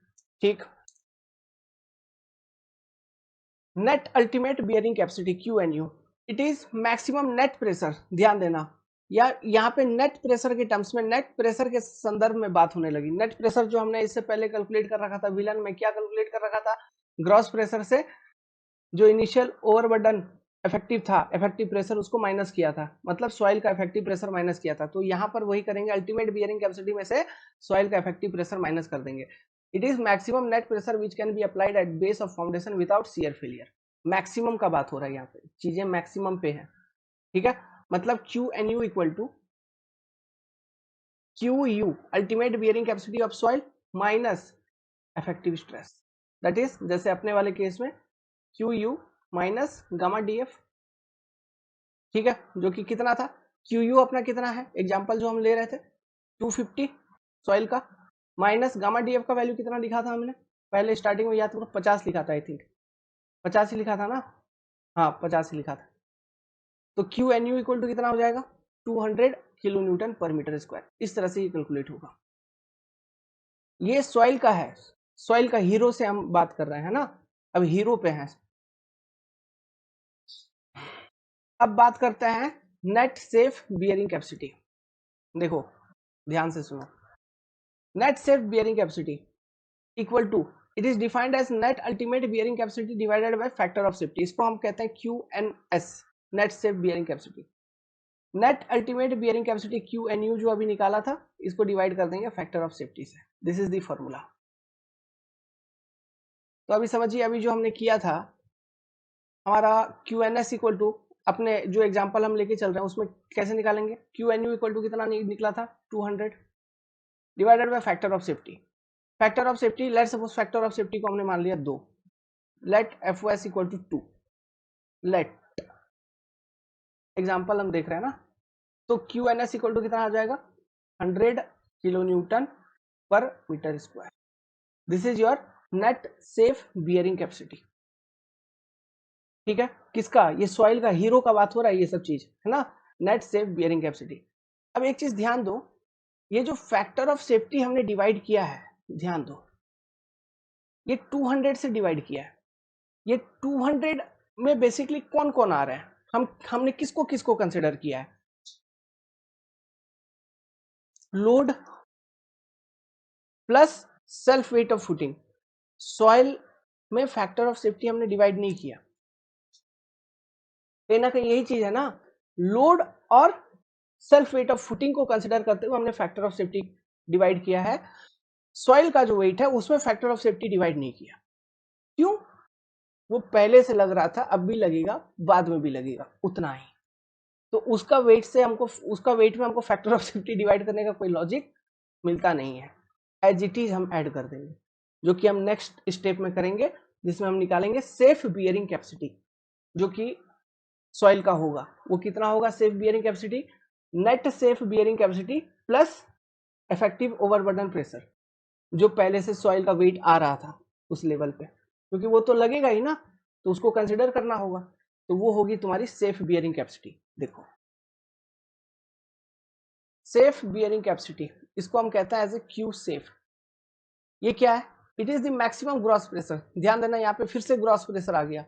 ठीक। Net ultimate bearing capacity QNU, it is maximum net pressure, ध्यान देना, या यहाँ पे नेट प्रेशर के टर्म्स में, नेट प्रेशर के संदर्भ में बात होने लगी। नेट प्रेशर जो हमने इससे पहले कैलकुलेट कर रखा था विलन में, क्या कैलकुलेट कर रखा था, ग्रॉस प्रेशर से जो इनिशियल ओवरबर्डन इफेक्टिव था, इफेक्टिव प्रेशर उसको माइनस किया था, मतलब सॉइल का इफेक्टिव प्रेशर माइनस किया था। तो यहाँ पर वही करेंगे, अल्टीमेट बियरिंग कैपेसिटी में से सॉइल का इफेक्टिव प्रेशर माइनस कर देंगे। It is maximum net pressure which can be applied eight base of foundation without shear failure. Maximum का बात हो रहा है, यहाँ पे चीजें मैक्सिमम पे है, ठीक है। मतलब QNU equal to QU ultimate bearing capacity of soil minus effective stress, that is जैसे अपने वाले केस में QU माइनस गामा DF, ठीक है, जो कि कितना था, QU अपना कितना है, एग्जांपल जो हम ले रहे थे 250 सॉइल का, माइनस गामा DF का वैल्यू कितना लिखा था हमने पहले स्टार्टिंग में, याद करो 50 लिखा था, आई थिंक 50 ही लिखा था ना, हाँ 50 ही लिखा था। तो QNU इक्वल टू कितना हो जाएगा, 200 किलो न्यूटन पर मीटर स्क्वायर, इस तरह से ये कैलकुलेट होगा। ये सॉइल का है, सॉइल का हीरो से हम बात कर रहे हैं ना, अब हीरो पे हैं। अब बात करते हैं नेट सेफ बियरिंग कैपेसिटी। देखो ध्यान से सुनो, net safe bearing capacity equal to, it is defined as net ultimate bearing capacity divided by factor of safety. इसको हम कहते हैं QNS, net safe bearing capacity. Net ultimate bearing capacity QNU जो अभी निकाला था, इसको डिवाइड कर देंगे फैक्टर ऑफ सेफ्टी से। This is the formula. तो अभी समझिए, अभी जो हमने किया था, हमारा QNS इक्वल टू, अपने जो एग्जांपल हम लेके चल रहे हैं उसमें कैसे निकालेंगे, QNU इक्वल टू कितना निकला था 200 divided by factor of safety. Factor of safety, let suppose factor of safety को हमने मान लिया 2, let FOS equal to 2, let example हम देख रहे हैं ना, तो QNS इक्वल टू कितना आ जाएगा 100 किलो न्यूटन पर metre square. This is your net safe bearing capacity. ठीक है, किसका, ये सॉइल का, हीरो का बात हो रहा है, ये सब चीज है ना, नेट सेफ बियरिंग कैपेसिटी। अब एक चीज ध्यान दो, ये जो फैक्टर ऑफ सेफ्टी हमने डिवाइड किया है, ध्यान दो, ये 200 से डिवाइड किया है। ये 200 में बेसिकली कौन कौन आ रहा है, हमने किसको किसको कंसिडर किया है, load plus self weight of footing. Soil में फैक्टर ऑफ सेफ्टी हमने डिवाइड नहीं किया, कहीं ना कहीं यही चीज है ना, लोड और सेल्फ वेट ऑफ फुटिंग को कंसिडर करते हुए हमने फैक्टर ऑफ सेफ्टी डिवाइड किया है। सॉइल का जो वेट है उसमें फैक्टर ऑफ सेफ्टी डिवाइड नहीं किया। क्यों, वो पहले से लग रहा था, अब भी लगेगा, बाद में भी लगेगा, उतना ही। तो उसका वेट से हमको, उसका वेट में हमको फैक्टर ऑफ सेफ्टी डिवाइड करने का कोई लॉजिक मिलता नहीं है। एज इट इज हम ऐड कर देंगे, जो कि हम नेक्स्ट स्टेप में करेंगे, जिसमें हम निकालेंगे सेफ बियरिंग कैपेसिटी, जो कि सॉइल का होगा। वो कितना होगा safe bearing capacity, net safe bearing capacity plus effective overburden pressure, जो पहले से सॉइल का वेट आ रहा था उस लेवल पे, क्योंकि वो तो लगेगा ही ना, तो उसको कंसिडर करना होगा। तो वो होगी तुम्हारी सेफ बियरिंग कैपेसिटी। देखो सेफ बियरिंग कैपेसिटी, इसको हम कहते हैं एज ए क्यू सेफ। ये क्या है, it is the maximum gross pressure. ध्यान देना, यहाँ पे फिर से ग्रॉस प्रेशर आ गया।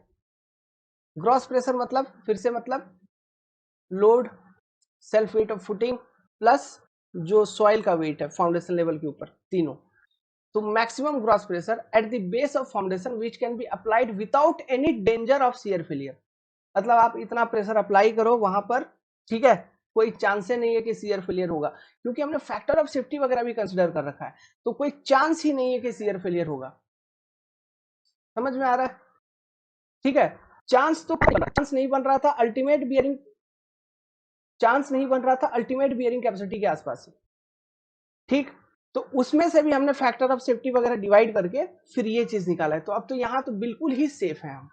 ग्रॉस प्रेशर मतलब, फिर से मतलब, load, self weight of footing plus जो सॉइल का वेट है फाउंडेशन लेवल के ऊपर, तीनों। तो maximum gross pressure at the base of foundation which can be applied without any danger of shear failure. मतलब आप इतना प्रेशर अप्लाई करो वहां पर, ठीक है, कोई चांस ही नहीं है कि शियर फेलियर होगा, क्योंकि हमने फैक्टर ऑफ सेफ्टी वगैरह भी कंसिडर कर रखा है, तो कोई चांस ही नहीं है कि शियर फेलियर होगा। समझ में आ रहा है, ठीक है। चांस नहीं बन रहा था अल्टीमेट बियरिंग, चांस नहीं बन रहा था अल्टीमेट बियरिंग कैपेसिटी के आसपास से, ठीक। तो उसमें से भी हमने फैक्टर ऑफ सेफ्टी वगैरह डिवाइड करके फिर ये चीज निकाला है। तो अब तो यहाँ तो बिल्कुल ही सेफ है हम,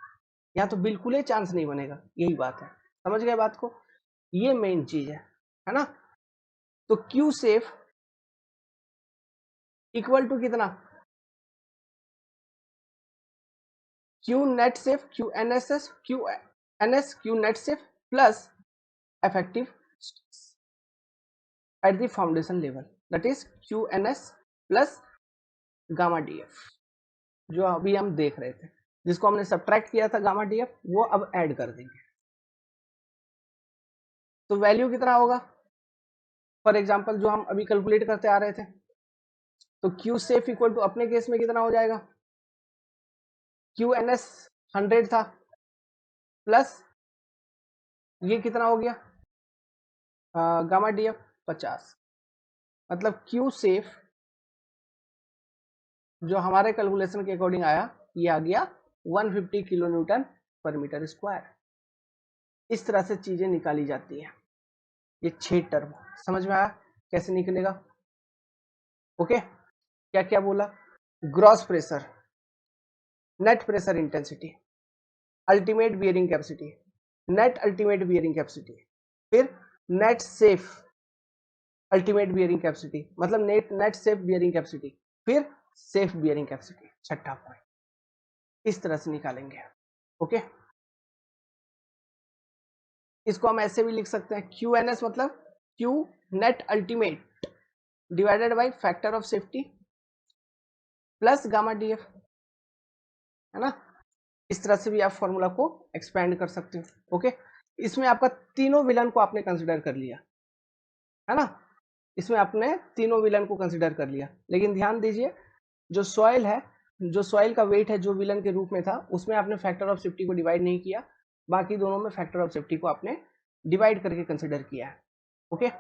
यहाँ तो बिल्कुल ही चांस नहीं बनेगा, यही बात है। समझ गए बात को, ये मेन चीज है ना। तो क्यू सेफ इक्वल टू कितना, Q net safe, Q NSS, Q NS, Q net safe plus effective at the foundation level, that is Q NS plus gamma DF, जो अभी हम देख रहे थे, जिसको हमने सब्ट्रैक्ट किया था गामा डीएफ, वो अब ऐड कर देंगे। तो वैल्यू कितना होगा, फॉर एग्जांपल जो हम अभी कैलकुलेट करते आ रहे थे, तो क्यू सेफ इक्वल टू अपने केस में कितना हो जाएगा, क्यू एन एस 100 था प्लस ये कितना हो गया गामा डी एफ 50, मतलब क्यू सेफ जो हमारे कैलकुलेशन के अकॉर्डिंग आया, ये आ गया 150 किलो न्यूटन पर मीटर स्क्वायर। इस तरह से चीजें निकाली जाती हैं। ये 6 टर्म समझ में आया कैसे निकलेगा, ओके। क्या क्या बोला, gross pressure, net pressure intensity, ultimate bearing capacity, net ultimate bearing capacity, फिर net safe ultimate bearing capacity, मतलब नेट सेफ बियरिंग कैपेसिटी, फिर सेफ बियरिंग कैपेसिटी, छठा पॉइंट। इस तरह से निकालेंगे, ओके। इसको हम ऐसे भी लिख सकते हैं, क्यू एन एस मतलब Q net ultimate divided by factor of safety plus gamma D F, है ना। इस तरह से भी आप फॉर्मूला को एक्सपेंड कर सकते हो, ओके। इसमें आपका तीनों विलन को आपने कंसिडर कर लिया है ना, इसमें आपने तीनों विलन को कंसिडर कर लिया। लेकिन ध्यान दीजिए, जो सॉइल है, जो सॉइल का वेट है जो विलन के रूप में था, उसमें आपने फैक्टर ऑफ सेफ्टी को डिवाइड नहीं किया, बाकी दोनों में फैक्टर ऑफ सेफ्टी को आपने डिवाइड करके कंसिडर किया है। ओके,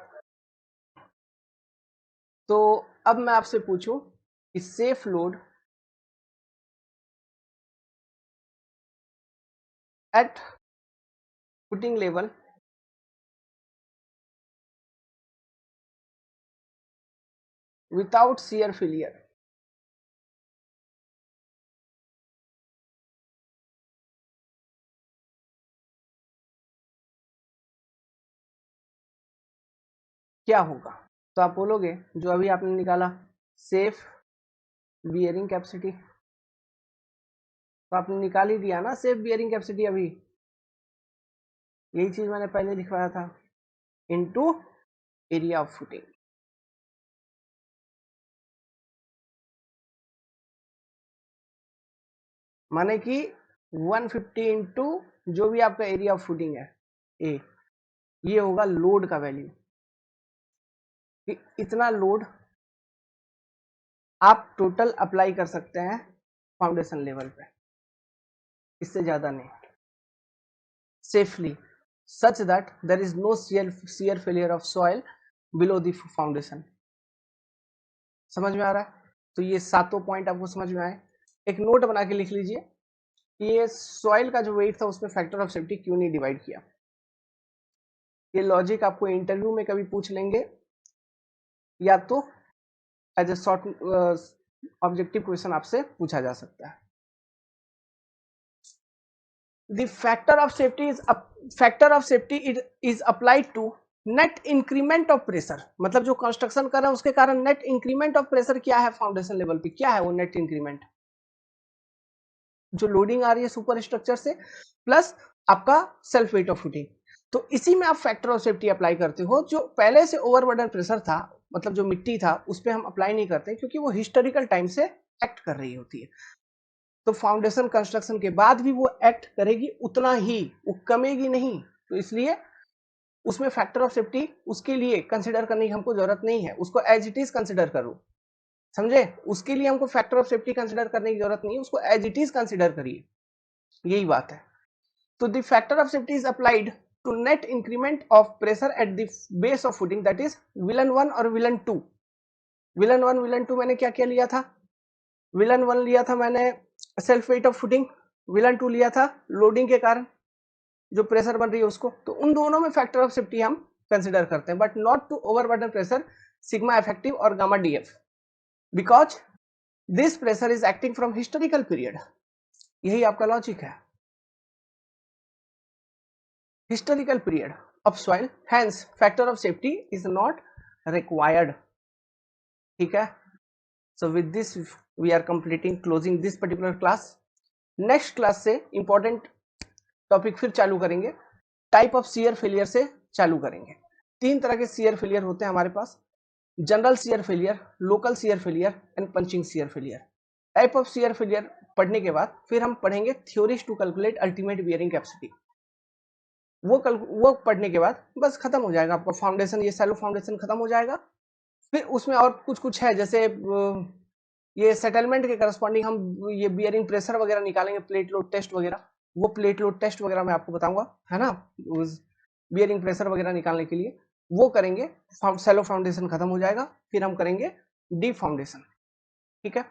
तो अब मैं आपसे पूछूं कि safe load at footing level without shear failure, क्या होगा? तो आप बोलोगे जो अभी आपने निकाला सेफ बियरिंग कैपेसिटी, तो आपने निकाल ही दिया ना सेफ बियरिंग कैपेसिटी अभी, यही चीज मैंने पहले लिखवाया था, इनटू एरिया ऑफ फुटिंग। माने कि 150 इंटू जो भी आपका एरिया ऑफ फुटिंग है ए, ये होगा लोड का वैल्यू, कि इतना लोड आप टोटल अप्लाई कर सकते हैं फाउंडेशन लेवल पे, इससे ज्यादा नहीं, safely, such that there is no shear failure of soil below the foundation. समझ में आ रहा है? तो ये सातों पॉइंट आपको समझ में आए, एक नोट बना के लिख लीजिए कि ये सॉइल का जो वेट था उसमें फैक्टर ऑफ सेफ्टी क्यों नहीं डिवाइड किया। ये लॉजिक आपको इंटरव्यू में कभी पूछ लेंगे, या तो as a short objective question आपसे पूछा जा सकता है। The factor of safety is applied to net increment of pressure, मतलब जो कंस्ट्रक्शन कर रहे हैं उसके कारण नेट इंक्रीमेंट ऑफ प्रेशर क्या है फाउंडेशन लेवल पे, क्या है वो नेट इंक्रीमेंट, जो लोडिंग आ रही है सुपर स्ट्रक्चर से प्लस आपका सेल्फ वेट ऑफ फुटिंग। तो इसी में आप फैक्टर ऑफ सेफ्टी अप्लाई करते हो, जो पहले से ओवरबर्डन प्रेशर था, मतलब जो मिट्टी था उस पर हम अप्लाई नहीं करते क्योंकि वो हिस्टोरिकल टाइम से एक्ट कर रही होती है। तो फाउंडेशन कंस्ट्रक्शन के बाद भी वो एक्ट करेगी उतना ही, वो कमेगी नहीं, तो इसलिए उसमें फैक्टर ऑफ सेफ्टी उसके लिए कंसिडर करने की हमको जरूरत नहीं है, उसको एज इट इज कंसिडर करो, समझे? उसके लिए हमको फैक्टर ऑफ सेफ्टी कंसिडर करने की जरूरत नहीं है, उसको एज इट इज कंसिडर करिए, यही बात है। तो the factor of safety is applied to net increment of pressure at the base of footing, that is विलन 1 और विलन 2। विलन 1 विलन 2 मैंने क्या क्या लिया था? विलन 1 लिया था मैंने self weight of footing, villain 2 लिया था लोडिंग के कारण जो प्रेशर बन रही है उसको। तो उन दोनों में फैक्टर ऑफ सेफ्टी हम कंसिडर करते हैं, but not to overburden pressure sigma effective और gamma DF, because this pressure is acting from historical period. यही आपका लॉजिक है, historical period of soil, hence factor of safety is not required। ठीक है, so with this we are completing closing this particular class। next class से important topic फिर चालू करेंगे, type of shear failure से चालू करेंगे। तीन तरह के शियर फेलियर होते हैं हमारे पास, general shear failure, local shear failure and punching shear failure. Type of shear failure पढ़ने के बाद फिर हम पढ़ेंगे theories to calculate ultimate bearing capacity. वो पढ़ने के बाद बस खत्म हो जाएगा आपका फाउंडेशन, ये सैलो फाउंडेशन खत्म हो जाएगा। फिर उसमें और कुछ है, जैसे ये सेटलमेंट के करस्पॉन्डिंग हम ये बियरिंग प्रेशर वगैरह निकालेंगे, प्लेट लोड टेस्ट वगैरह, वो प्लेट लोड टेस्ट वगैरह मैं आपको बताऊंगा, है ना, उस बियरिंग प्रेशर वगैरह निकालने के लिए वो करेंगे। सैलो फाउंडेशन खत्म हो जाएगा, फिर हम करेंगे डीप फाउंडेशन। ठीक है,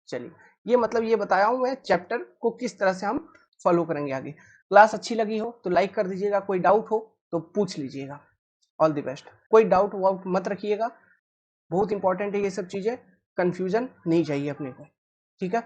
चलिए, ये मतलब ये बताया हूं मैं चैप्टर को किस तरह से हम फॉलो करेंगे आगे। क्लास अच्छी लगी हो तो लाइक कर दीजिएगा, कोई डाउट हो तो पूछ लीजिएगा। ऑल द बेस्ट, कोई डाउट वाउट मत रखिएगा, बहुत इंपॉर्टेंट है ये सब चीजें, कंफ्यूजन नहीं चाहिए अपने को। ठीक है।